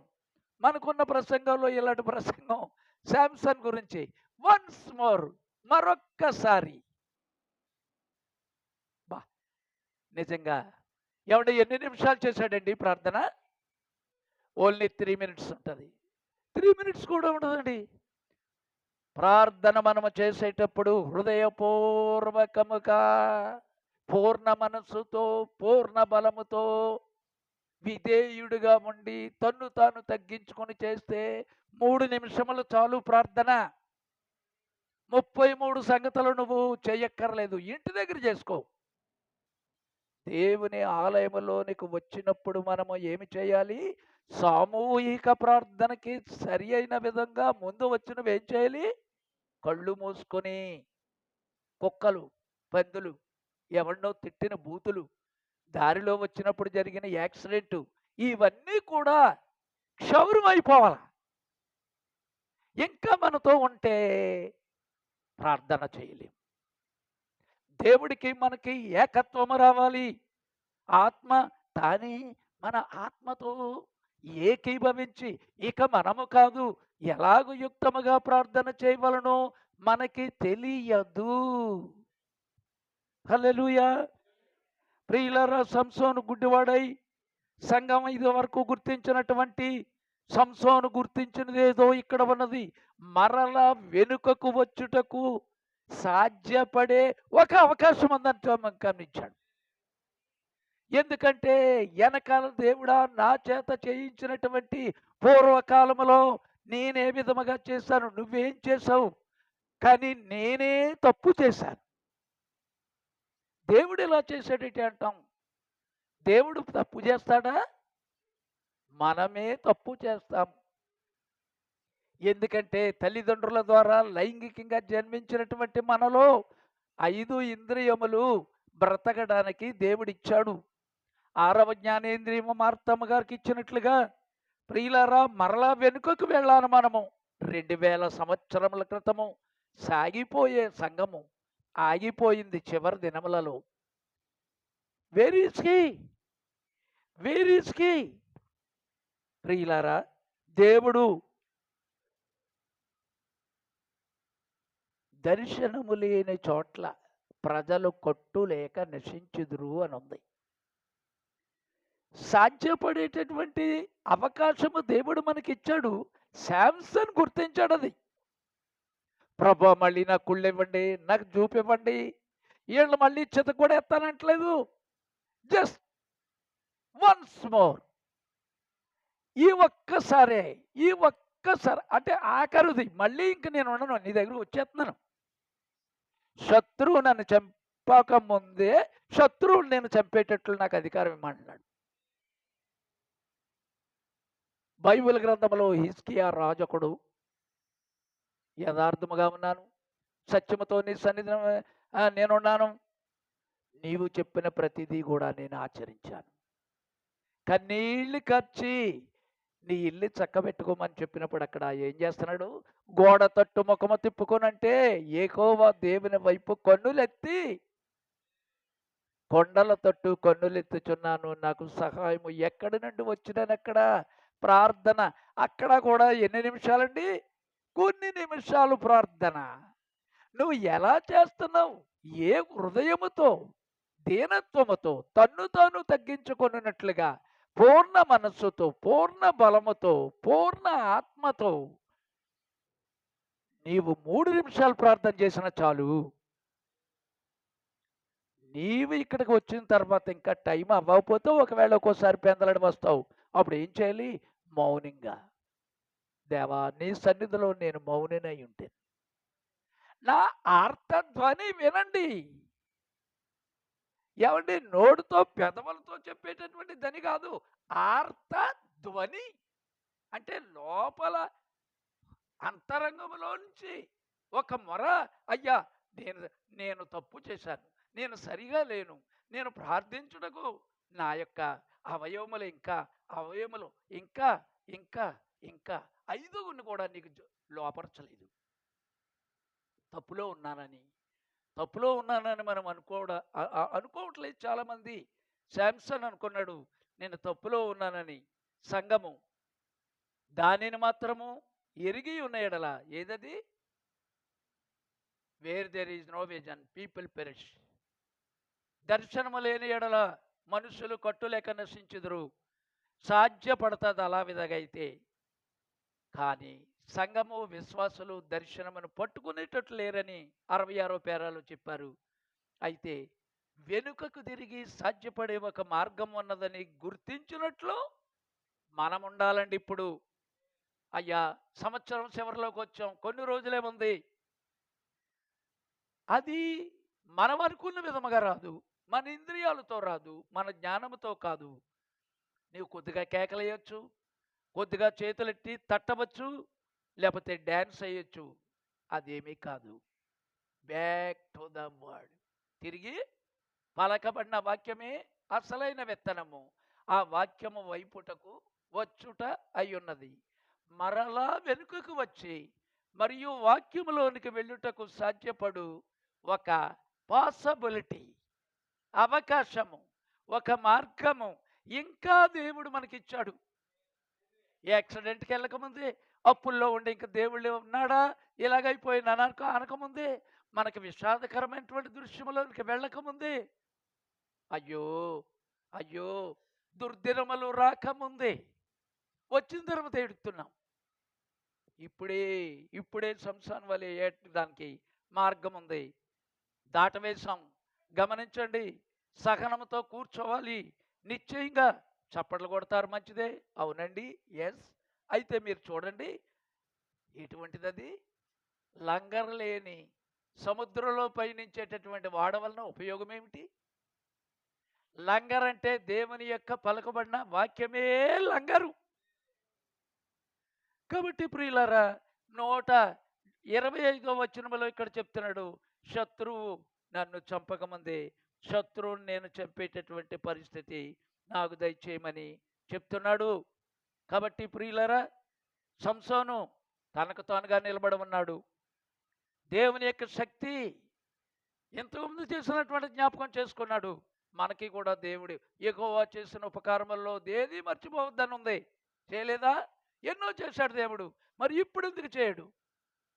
మనకున్న ప్రసంగంలో ఇలాంటి ప్రసంగం శాంసన్ గురించి. వన్స్ మోర్, మరొక్కసారి. బా, నిజంగా ఎవడ ఎన్ని నిమిషాలు చేశాడండి ప్రార్థన? ఓన్లీ 3 minutes ఉంటుంది. 3 minutes కూడా ఉండదండి. ప్రార్థన మనము చేసేటప్పుడు హృదయపూర్వకముగా, పూర్ణ మనస్సుతో, పూర్ణ బలముతో, విధేయుడిగా ఉండి తన్ను తాను తగ్గించుకొని చేస్తే 3 నిమిషములు చాలు ప్రార్థన. 33 సంగతులు నువ్వు చెయ్యక్కర్లేదు, ఇంటి దగ్గర చేసుకో. దేవుని ఆలయములోనికి వచ్చినప్పుడు మనము ఏమి చేయాలి? సామూహిక ప్రార్థనకి సరి అయిన విధంగా ముందు వచ్చినవి ఏం చేయాలి? కళ్ళు మూసుకొని, కుక్కలు, పందులు, ఎవరినో తిట్టిన బూతులు, దారిలో వచ్చినప్పుడు జరిగిన యాక్సిడెంట్, ఇవన్నీ కూడా క్షౌరం అయిపోవాలి. ఇంకా మనతో ఉంటే ప్రార్థన చేయలేం. దేవుడికి మనకి ఏకత్వము రావాలి. ఆత్మ తానే మన ఆత్మతో ఏకీభవించి, ఇక మనము కాదు, ఎలాగ యుక్తముగా ప్రార్థన చేయవలనో మనకి తెలియదు. హల్లెలూయా. ప్రియులారా, సంసోను గుడ్డివాడై సంఘం ఇది వరకు గుర్తించినటువంటి సంసోను గుర్తించినది ఏదో ఇక్కడ ఉన్నది. మరలా వెనుకకు వచ్చుటకు సాధ్యపడే ఒక అవకాశం ఉందని గమనించాడు. ఎందుకంటే వెనకాల దేవుడా నా చేత చేయించినటువంటి పూర్వకాలములో నేనే విధముగా చేశాను, నువ్వేం చేసావు, కానీ నేనే తప్పు చేశాను. దేవుడు ఇలా చేశాడేంటి అంటాం. దేవుడు తప్పు చేస్తాడా? మనమే తప్పు చేస్తాం. ఎందుకంటే తల్లిదండ్రుల ద్వారా లైంగికంగా జన్మించినటువంటి మనలో 5 ఇంద్రియములు బ్రతకడానికి దేవుడిచ్చాడు. 6వ జ్ఞానేంద్రియము మార్తమ్మ గారికి ఇచ్చినట్లుగా ప్రియులారా మరలా వెనుకకు వెళ్ళాను. మనము 2000 సంవత్సరముల క్రితము సాగిపోయే సంఘము ఆగిపోయింది చివరి దినములలో. Where is he? ప్రియులారా, దేవుడు దర్శనము లేని చోట్ల ప్రజలు కొట్టులేక నశించుదురు అని ఉంది. సాధ్యపడేటటువంటి అవకాశము దేవుడు మనకిచ్చాడు. శాంసన్ గుర్తించాడు అది. ప్రభా మళ్ళీ నాకు కుళ్ళు ఇవ్వండి, నాకు చూపివ్వండి, వీళ్ళు మళ్ళీ చిత కూడా ఎత్తానంటలేదు. జస్ట్ వన్స్ మోర్, ఈ ఒక్కసారి అంటే ఆఖరుది. మళ్ళీ ఇంక నేను ఉండను, నీ దగ్గర వచ్చేస్తున్నాను. శత్రువు నన్ను చంపక ముందే శత్రువులు నేను చంపేటట్లు నాకు అధికారం ఇవ్వమంటున్నాడు. బైబిల్ గ్రంథంలో హిజ్కియా రాజకుడు, యథార్థముగా ఉన్నాను, సత్యముతో నీ సన్నిధిలో నేనున్నాను, నీవు చెప్పిన ప్రతిదీ కూడా నేను ఆచరించాను, కన్నీళ్ళు కార్చి నీ ఇల్లు చక్కబెట్టుకోమని చెప్పినప్పుడు అక్కడ ఏం చేస్తున్నాడు? గోడ తట్టు ముఖము తిప్పుకోనంటే యెహోవా దేవుని వైపు కన్నులెత్తి, కొండల తట్టు కన్నులెత్తుచున్నాను, నాకు సహాయము ఎక్కడి నుండి వచ్చినక్కడ ప్రార్థన. అక్కడ కూడా ఎన్ని నిమిషాలండి? కొన్ని నిమిషాలు ప్రార్థన. నువ్వు ఎలా చేస్తున్నావు? ఏ హృదయముతో దీనత్వముతో తన్ను తాను తగ్గించుకొనున్నట్లుగా పూర్ణ మనస్సుతో, పూర్ణ బలముతో, పూర్ణ ఆత్మతో నీవు 3 నిమిషాలు ప్రార్థన చేసిన చాలు. నీవు ఇక్కడికి వచ్చిన తర్వాత ఇంకా టైం అవ్వకపోతే ఒకవేళ ఒక్కోసారి పెందలాడి వస్తావు. అప్పుడు ఏం చేయాలి? మౌనంగా, దేవా నీ సన్నిధిలో నేను మౌనినై ఉంటే నా ఆర్తధ్వని వినండి. ఏమండి, నోటితో పెదవులతో చెప్పేటటువంటి ధ్వని కాదు, ఆర్త ధ్వని అంటే లోపల అంతరంగంలోంచి ఒక మొర. అయ్యా, నేను నేను తప్పు చేశాను, నేను సరిగా లేను, నేను ప్రార్థించుటకు నా యొక్క అవయవములు అవయవములు ఇంకా ఇంకా ఇంకా 5 కూడా నీకు లోపరచలేదు. తప్పులో ఉన్నానని మనం అనుకోవట్లేదు చాలామంది. శాంసన్ అనుకున్నాడు నేను తప్పులో ఉన్నానని. సంఘము దానిని మాత్రము ఎరిగి ఉన్న ఎడల, ఏదది? Where there is no vision people perish. దర్శనము లేని ఎడల మనుషులు కట్టులేక నశించుదురు. సాధ్యపడుతుంది అలా విధగైతే. కానీ సంఘము విశ్వాసులు దర్శనమును పట్టుకునేటట్లు లేరని 66వ పేరాలో చెప్పారు. అయితే వెనుకకు తిరిగి సాధ్యపడే ఒక మార్గం ఉన్నదని గుర్తించినట్లు మనం ఉండాలండి. ఇప్పుడు అయ్యా సంవత్సరం చివరిలోకి వచ్చాం, కొన్ని రోజులే ఉంది. అది మనం అనుకున్న విధముగా రాదు, మన ఇంద్రియాలతో రాదు, మన జ్ఞానముతో కాదు. నీవు కొద్దిగా కేకలేయచ్చు, కొద్దిగా చేతులెట్టి తట్టవచ్చు, లేకపోతే డ్యాన్స్ వేయచ్చు. అదేమీ కాదు. బ్యాక్ టు ద వర్డ్, తిరిగి పలకబడిన వాక్యమే అసలైన విత్తనము. ఆ వాక్యము వైపుటకు వచ్చుట అయ్యున్నది. మరలా వెనుకకు వచ్చి మరియు వాక్యములోనికి వెళ్ళుటకు సాధ్యపడు ఒక పాసిబిలిటీ, అవకాశము, ఒక మార్గము ఇంకా దేవుడు మనకిచ్చాడు. యాక్సిడెంట్కి వెళ్ళకముందే, అప్పుల్లో ఉండి ఇంకా దేవుళ్ళు ఉన్నాడా ఇలాగైపోయిన అనకముందే, మనకి విషాదకరమైనటువంటి దృశ్యములోనికి వెళ్ళకముందే, అయ్యో అయ్యో దుర్దినములు రాకముందే, వచ్చిన తర్వాత ఎడుతున్నాం. ఇప్పుడే సంసాన్ వలె ఏడడానికి మార్గం ఉంది. దాటవేశాం. గమనించండి, సహనంతో కూర్చోవాలి. నిశ్చయంగా చప్పట్లు కొడతారు, మంచిదే. అవునండి, ఎస్. అయితే మీరు చూడండి, ఎటువంటిది అది? లంగర్ లేని సముద్రంలో పయనించేటటువంటి వాడ వలన ఉపయోగం ఏమిటి? లంగర్ అంటే దేవుని యొక్క పలకబడిన వాక్యమే లంగరు. కాబట్టి ప్రియులారా, 125వ వచనములో ఇక్కడ చెప్తున్నాడు, శత్రువు నన్ను చంపకముందే శత్రువుని నేను చంపేటటువంటి పరిస్థితి నాకు దయచేయమని చెప్తున్నాడు. కాబట్టి ప్రియులారా, సంసోను తనకు తానుగా నిలబడి ఉన్నాడు. దేవుని యొక్క శక్తి ఇంతకుముందు చేసినటువంటి జ్ఞాపకం చేసుకున్నాడు. మనకి కూడా దేవుడు యెహోవా చేసిన ఉపకారములలో దేది మర్చిపోవద్దని ఉంది. చేయలేదా? ఎన్నో చేశాడు దేవుడు. మరి ఇప్పుడు ఎందుకు చేయడు?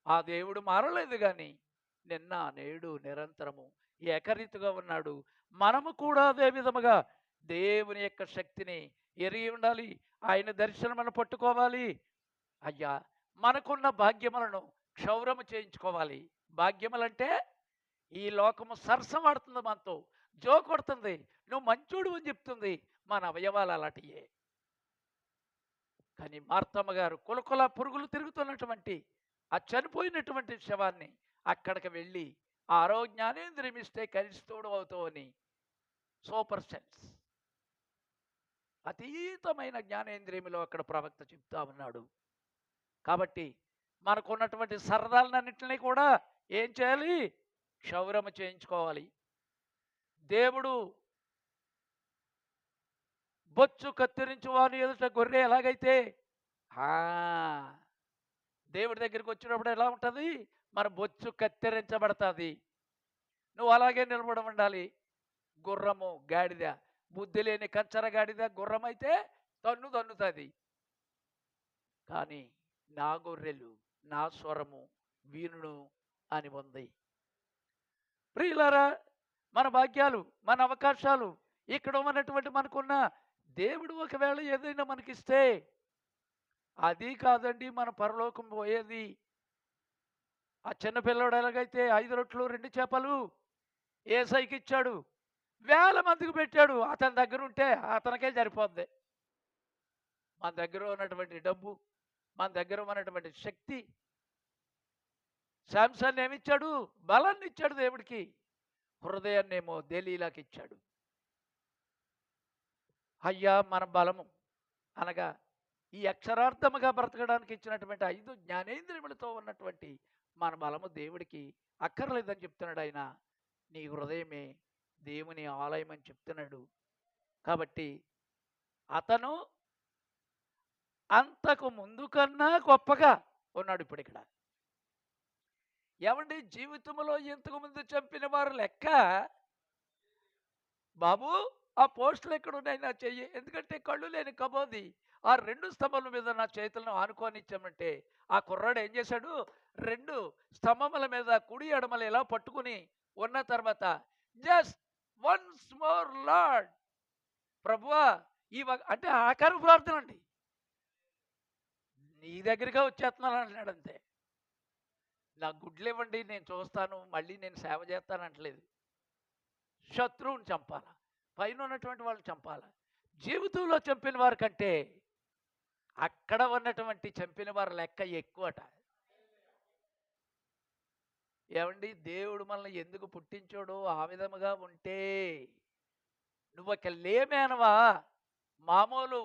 ఆ దేవుడు మారలేదు, కానీ నిన్న నేడు నిరంతరము ఏకరీతిగా ఉన్నాడు. మనము కూడా అదే విధముగా దేవుని యొక్క శక్తిని ఎరిగి ఉండాలి. ఆయన దర్శనమును పట్టుకోవాలి. అయ్యా, మనకున్న భాగ్యములను క్షౌరము చేయించుకోవాలి. భాగ్యములంటే ఈ లోకము సరసమాడుతుంది, మనతో జోకొడుతుంది, నువ్వు మంచోడు అని చెప్తుంది. మన అవయవాలు అలాంటియే. కానీ మార్తమ్మ గారు కులకుల పురుగులు తిరుగుతున్నటువంటి ఆ చనిపోయినటువంటి శవాన్ని అక్కడికి వెళ్ళి ఆరో జ్ఞానేంద్రియం ఇస్తే కలిసి తోడు అవుతావని, సూపర్ సెన్స్, అతీతమైన జ్ఞానేంద్రియములో అక్కడ ప్రవక్త చెప్తా ఉన్నాడు. కాబట్టి మనకున్నటువంటి సరదాలన్నింటినీ కూడా ఏం చేయాలి? క్షౌరము చేయించుకోవాలి. దేవుడు బొచ్చు కత్తిరించి వాని ఎదుట గొర్రె ఎలాగైతే దేవుడి దగ్గరికి వచ్చినప్పుడు ఎలా ఉంటుంది? మన బొచ్చు కత్తిరించబడుతుంది. నువ్వు అలాగే నిలబడి ఉండాలి. గుర్రము గాడిద, బుద్ధి లేని కంచర గాడిద గుర్రం అయితే తన్నుతుంది. కానీ నా గొర్రెలు నా స్వరము వీణును అని ఉంది. ప్రియులారా, మన భాగ్యాలు, మన అవకాశాలు, ఇక్కడ ఉన్నటువంటి మనకున్న దేవుడు ఒకవేళ ఏదైనా మనకిస్తే అది కాదండి మన పరలోకం పోయేది. ఆ చిన్న పిల్లోడు ఎలాగైతే 5 రొట్లు 2 చేపలు యేసయ్యకి ఇచ్చాడు, వేల మందికి పెట్టాడు. అతని దగ్గర ఉంటే అతనికే సరిపోద్ది. మన దగ్గర ఉన్నటువంటి డబ్బు, మన దగ్గర ఉన్నటువంటి శక్తి. శాంసన్ ఏమిచ్చాడు? బలాన్ని ఇచ్చాడు దేవుడికి. హృదయాన్నేమో దెలీలాకి ఇచ్చాడు. అయ్యా మన బలము అనగా ఈ అక్షరార్థముగా బ్రతకడానికి ఇచ్చినటువంటి 5 జ్ఞానేంద్రియములతో ఉన్నటువంటి మన బలము దేవుడికి అక్కర్లేదని చెప్తున్నాడు ఆయన. నీ హృదయమే దేవుని ఆలయం అని చెప్తున్నాడు. కాబట్టి అతను అంతకు ముందు కన్నా గొప్పగా ఉన్నాడు ఇప్పుడు ఇక్కడ. ఏమండి జీవితంలో ఇంతకు ముందు చంపిన వారు లెక్క బాబు ఆ పోస్టులు ఎక్కడున్నాయి నా చెయ్యి, ఎందుకంటే కళ్ళు లేని కబోది ఆ 2 స్తంభముల మీద నా చేతులను ఆనుకొని ఇచ్చామంటే ఆ కుర్రాడు ఏం చేశాడు? 2 స్తంభముల మీద కుడి ఎడమలు ఇలా పట్టుకుని ఉన్న తర్వాత జస్ట్ వన్స్ మోర్ లార్డ్, ప్రభువా అంటే ఆఖరి ప్రార్థన అండి, నీ దగ్గరగా వచ్చేస్తున్నాను అంటున్నాడు అంతే. నా గుడ్లు ఇవ్వండి, నేను చూస్తాను, మళ్ళీ నేను సేవ చేస్తాను అంటలేదు. శత్రువుని చంపాలా, పైన ఉన్నటువంటి వాళ్ళు చంపాలా. జీవితంలో చంపిన వారి కంటే అక్కడ ఉన్నటువంటి చంపిన వారి లెక్క ఎక్కువట. ఏమండి దేవుడు మనల్ని ఎందుకు పుట్టించాడో ఆ విధముగా ఉంటే నువ్వు ఒక లేమేనవా, మామూలు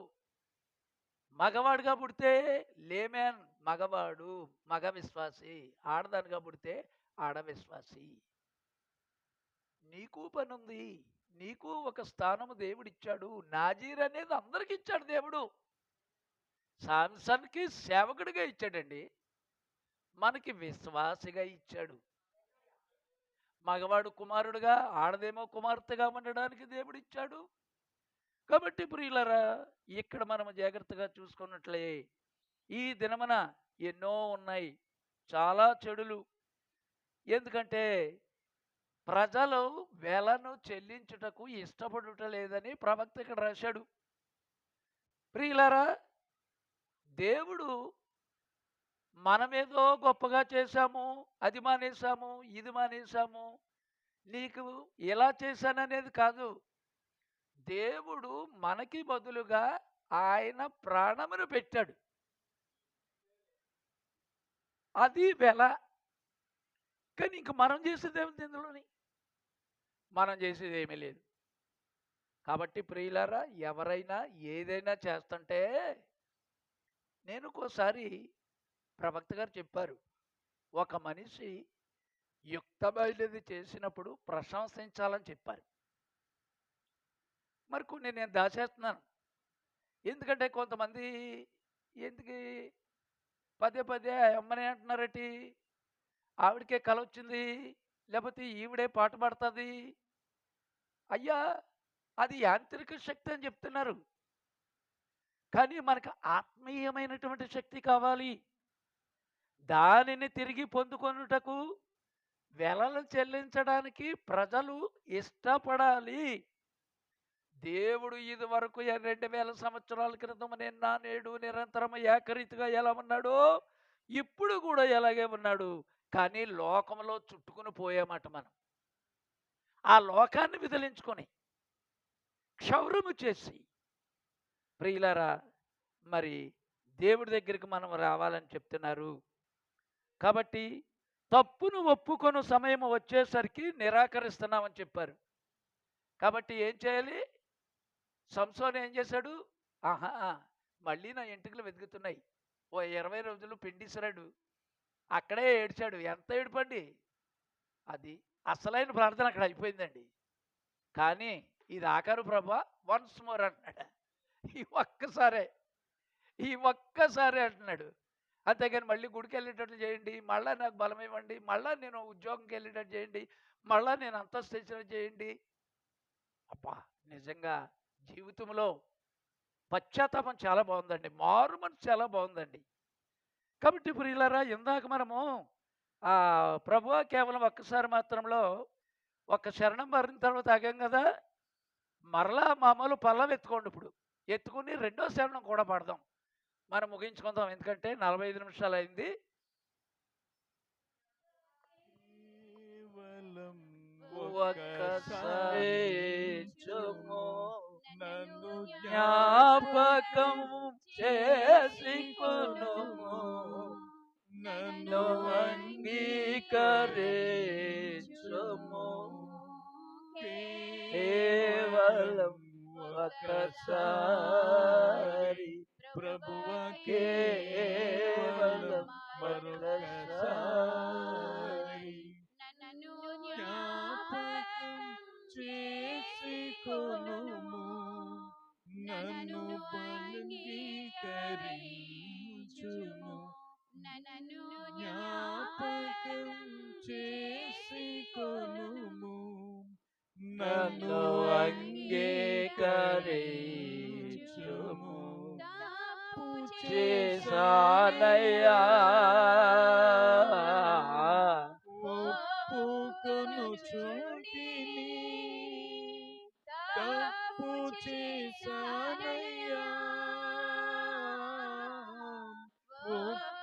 మగవాడుగా పుడితే లేమేన్ మగవాడు, మగ విశ్వాసి. ఆడదానిగా పుడితే ఆడ విశ్వాసి. నీకు పని ఉంది, నీకు ఒక స్థానము దేవుడిచ్చాడు. నాజీర్ అనేది అందరికి ఇచ్చాడు దేవుడు. సామ్సన్కి సేవకుడిగా ఇచ్చాడండి, మనకి విశ్వాసిగా ఇచ్చాడు. మగవాడు కుమారుడుగా, ఆడదేమో కుమార్తెగా ఉండడానికి దేవుడు ఇచ్చాడు. కాబట్టి ప్రియులరా, ఇక్కడ మనం జాగ్రత్తగా చూసుకున్నట్లే ఈ దినమున ఎన్నో ఉన్నాయి, చాలా చెడులు. ఎందుకంటే ప్రజలు వెలను చెల్లించుటకు ఇష్టపడుట లేదని ప్రవక్త ఇక్కడ రాశాడు. ప్రియులారా, దేవుడు మనమేదో గొప్పగా చేశాము, అది మానేశాము, ఇది మానేశాము, నీకు ఇలా చేశాననేది కాదు. దేవుడు మనకి బదులుగా ఆయన ప్రాణమును పెట్టాడు. అది వెల. కానీ ఇంక మనం చేసేది ఏమిటి ఇందులోని? మనం చేసేది ఏమీ లేదు. కాబట్టి ప్రియులారా, ఎవరైనా ఏదైనా చేస్తుంటే, నేను ఒకసారి ప్రవక్త గారు చెప్పారు, ఒక మనిషి యుక్తమైనది చేసినప్పుడు ప్రశంసించాలని చెప్పారు. మరి కొన్ని నేను దాచేస్తున్నాను. ఎందుకంటే కొంతమంది ఎందుకు పదే పదే అమ్మని అంటున్నారటి, ఆవిడకే కల వచ్చింది, లేకపోతే ఈవిడే పాట పాడుతుంది. అయ్యా, అది యాంత్రిక శక్తి అని చెప్తున్నారు, కానీ మనకు ఆత్మీయమైనటువంటి శక్తి కావాలి. దానిని తిరిగి పొందుకొనుటకు వెలలు చెల్లించడానికి ప్రజలు ఇష్టపడాలి. దేవుడు ఇది వరకు 2000 సంవత్సరాల క్రితం నిన్న నేడు నిరంతరం ఏకరీతిగా ఎలా ఉన్నాడో ఇప్పుడు కూడా ఎలాగే ఉన్నాడు. కానీ లోకంలో చుట్టుకుని పోయామట మనం. ఆ లోకాన్ని విదిలించుకొని క్షౌరము చేసి, ప్రియులారా, మరి దేవుడి దగ్గరికి మనం రావాలని చెప్తున్నారు. కాబట్టి తప్పును ఒప్పుకొను సమయం వచ్చేసరికి నిరాకరిస్తున్నామని చెప్పారు. కాబట్టి ఏం చేయాలి? సంసోను ఏం చేశాడు? మళ్ళీ నా ఎంటుకలు వెతుకుతున్నాయి, ఓ 20 రోజులు పిండిసిరాడు, అక్కడే ఏడ్చాడు. ఎంత ఏడుపండి, అది అసలైన ప్రార్థన అక్కడ అయిపోయిందండి. కానీ ఇది ఆఖరు ప్రభా, వన్స్ మోర్ అంటున్నాడు. ఈ ఒక్కసారే అంటున్నాడు. అంతేగాని మళ్ళీ గుడికి వెళ్ళేటట్లు చేయండి, మళ్ళీ నాకు బలం ఇవ్వండి, మళ్ళీ నేను ఉద్యోగంకి వెళ్ళేటట్టు చేయండి, మళ్ళీ నేను అంతస్తు తెచ్చినట్టు చేయండి. అబ్బా, నిజంగా జీవితంలో పశ్చాత్తాపం చాలా బాగుందండి, మారు మనసు చాలా బాగుందండి. కాబట్టి ప్రియులారా, ఇందాక మనము ప్రభువా కేవలం ఒక్కసారి మాత్రంలో ఒక శరణం మారిన తర్వాత ఆగాం కదా, మరలా మామూలు పల్లం ఎత్తుకోండి. ఇప్పుడు ఎత్తుకుని రెండో శరణం కూడా పాడదాం. మనం ముగించుకుందాం, ఎందుకంటే 45 నిమిషాలు అయింది. కేవలం ఒక్కసారి చూము, నన్ను జ్ఞాపకం చేసుకొనుము, నన్ను అంగీకరించుము, కేవలం ఒక్కసారి ప్రభువా కేవలం మరొకసారి నన్ను జ్ఞాపకం చేసుకొనుము, నన్ను అంగీకరించుము, నన్ను జ్ఞాపకం చేసుకొనుము, నన్ను నన్ను అంగీకరించుము. తప్పు చేశానయ్యా ఒప్పుకొనుచుంటిని, తప్పు చేశానయ్యా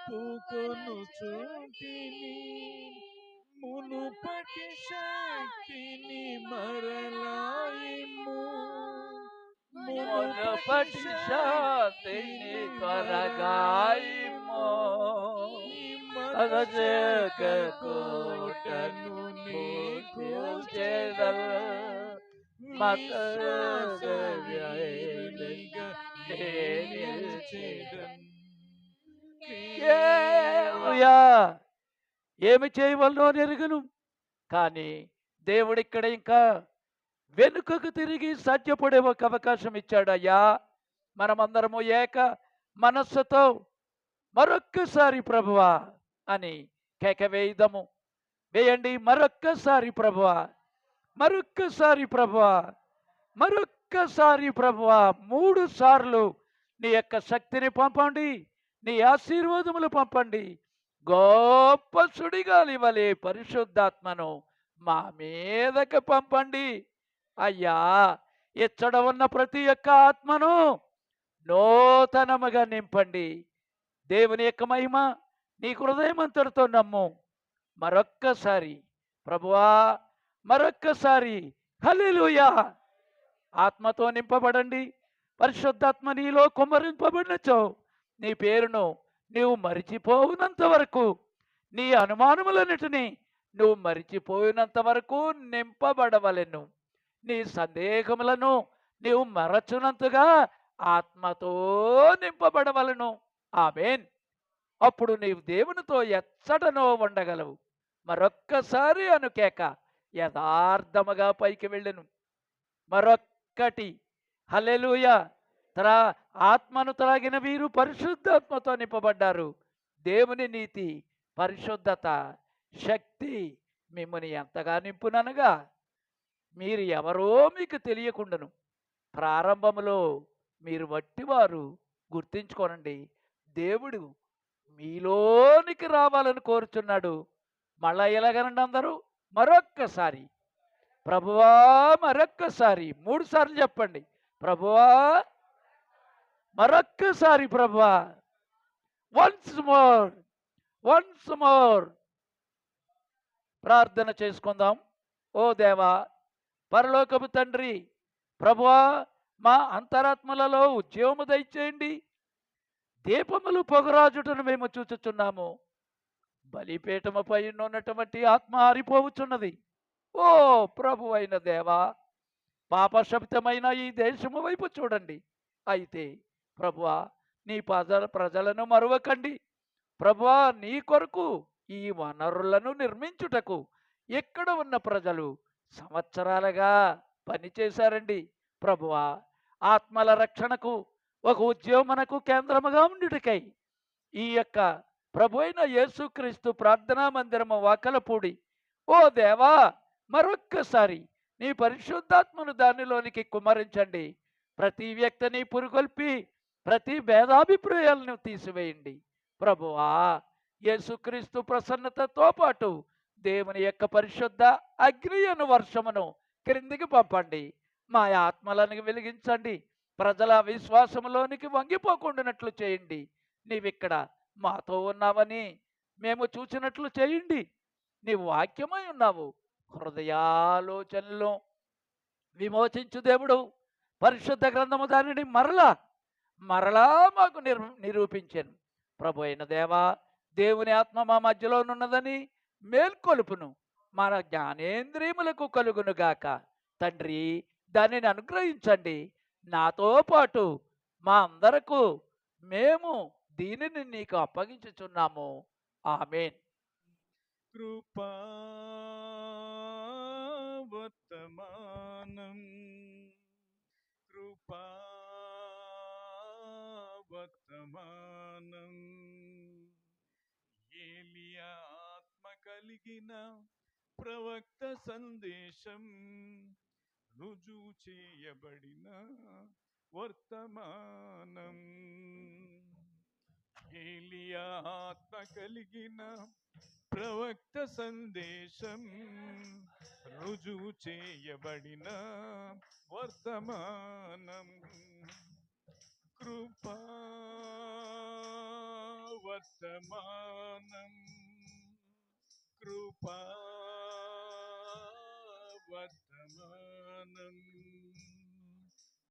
ఒప్పుకొనుచుంటిని, మునుపటి శక్తిని మరలాయిము, మునుపటి శాంతిని త్వరగాయిమో, అగజక కోటను నీకు చేదల్ ఏమి చేయవలనో నెరుగును, కానీ దేవుడిక్కడ ఇంకా వెనుకకు తిరిగి సాధ్యపడే ఒక అవకాశం ఇచ్చాడయ్యా. మనమందరము ఏక మనస్సుతో మరొక్కసారి ప్రభువా అని కేక వేయిదము. వేయండి, మరొక్కసారి ప్రభువా, మరొక్కసారి ప్రభువా, మరొక్కసారి ప్రభువా. 3 సార్లు నీ యొక్క శక్తిని పంపండి, నీ ఆశీర్వాదములు పంపండి. గొప్ప సుడిగాలి వలె పరిశుద్ధాత్మను మా మీదకి పంపండి అయ్యా. ఇచ్చట ఉన్న ప్రతి ఒక్క ఆత్మను నూతనముగా నింపండి. దేవుని యొక్క మహిమ నీ హృదయమంతటితో నమ్ము. మరొక్కసారి ప్రభువా, మరొక్కసారి హల్లెలూయా. ఆత్మతో నింపబడండి. పరిశుద్ధాత్మ నీలో కుమ్మరింపబడినచో నీ పేరును నీవు మరిచిపోయినంత వరకు, నీ అనుమానములన్నిటినీ నువ్వు మరిచిపోయినంత వరకు నింపబడవలెను. నీ సందేహములను నీవు మరచునంతగా ఆత్మతో నింపబడవలను. ఆమేన్. అప్పుడు నీవు దేవునితో ఎచ్చటనో ఉండగలవు. మరొక్కసారి అనుకేక యథార్థముగా పైకి వెళ్ళెను. మరొక్కటి హల్లెలూయా. ఆత్మను త్రాగిన వీరు పరిశుద్ధాత్మతో నింపబడ్డారు. దేవుని నీతి, పరిశుద్ధత, శక్తి మిమ్మల్ని ఎంతగా నింపుననగా మీరు ఎవరో మీకు తెలియకుండాను. ప్రారంభములో మీరు వట్టివారు గుర్తించుకోనండి. దేవుడు మీలోనికి రావాలని కోరుచున్నాడు. మళ్ళా ఎలాగనండి అందరూ మరొక్కసారి ప్రభువా, మరొక్కసారి 3 సార్లు చెప్పండి. ప్రభువా, మరొక్కసారి ప్రభువా. Once more, once more. ప్రార్థన చేసుకుందాం. ఓ దేవా, పరలోకపు తండ్రి, ప్రభువా, మా అంతరాత్మలలో ఉద్యోగము దయచేయండి. దీపములు పొగరాజుటను మేము చూచుచున్నాము. బలిపీఠముపై ఉన్నటువంటి ఆత్మ ఆరిపోవచ్చున్నది. ఓ ప్రభు అయిన దేవా, పాపశబ్దమైన ఈ దేశము వైపు చూడండి. అయితే ప్రభువా, నీ ప్రజలను మరువకండి. ప్రభువా, నీ కొరకు ఈ వనరులను నిర్మించుటకు ఇక్కడ ఉన్న ప్రజలు సంవత్సరాలుగా పనిచేశారండి. ప్రభువా, ఆత్మల రక్షణకు ఒక ఉద్యమనకు కేంద్రముగా ఉండుటకై ఈ యొక్క ప్రభు అయిన యేసుక్రీస్తు ప్రార్థనా మందిరము వాకలపూడి, ఓ దేవా, మరొక్కసారి నీ పరిశుద్ధాత్మను దానిలోనికి కుమ్మరించండి. ప్రతి వ్యక్తిని పురుగొల్పి ప్రతి భేదాభిప్రాయాలను తీసివేయండి. ప్రభువా, యేసుక్రీస్తు ప్రసన్నతతో పాటు దేవుని యొక్క పరిశుద్ధ అగ్ని అను వర్షమును క్రిందికి పంపండి. మా ఆత్మలను వెలిగించండి. ప్రజల విశ్వాసములోనికి వంగిపోకుండానట్లు చేయండి. నీవిక్కడ మాతో ఉన్నావని మేము చూసినట్లు చేయండి. నీవు వాక్యమై ఉన్నావు. హృదయాలోచనలో విమోచించు దేవుడు. పరిశుద్ధ గ్రంథము దానిని మరలా మాకు నిరూపించాను. ప్రభు అయిన దేవా, దేవుని ఆత్మ మా మధ్యలోనున్నదని మేల్కొలుపును. మన జ్ఞానేంద్రియములకు కలుగునుగాక. తండ్రి, దానిని అనుగ్రహించండి. నాతో పాటు మా అందరకు మేము దీనిని నీకు అప్పగించుచున్నాము. ఆమేన్. కృపా వర్తమానం కృపా వర్తమానం ఏలియా ఆత్మ కలిగిన ప్రవక్త సందేశం రుజువు చేయబడిన వర్తమానం ఏలియా ఆత్మ కలిగిన ప్రవక్త సందేశం రుజువు చేయబడిన వర్తమానం కృపా వర్తమానం కృపా వర్తమానం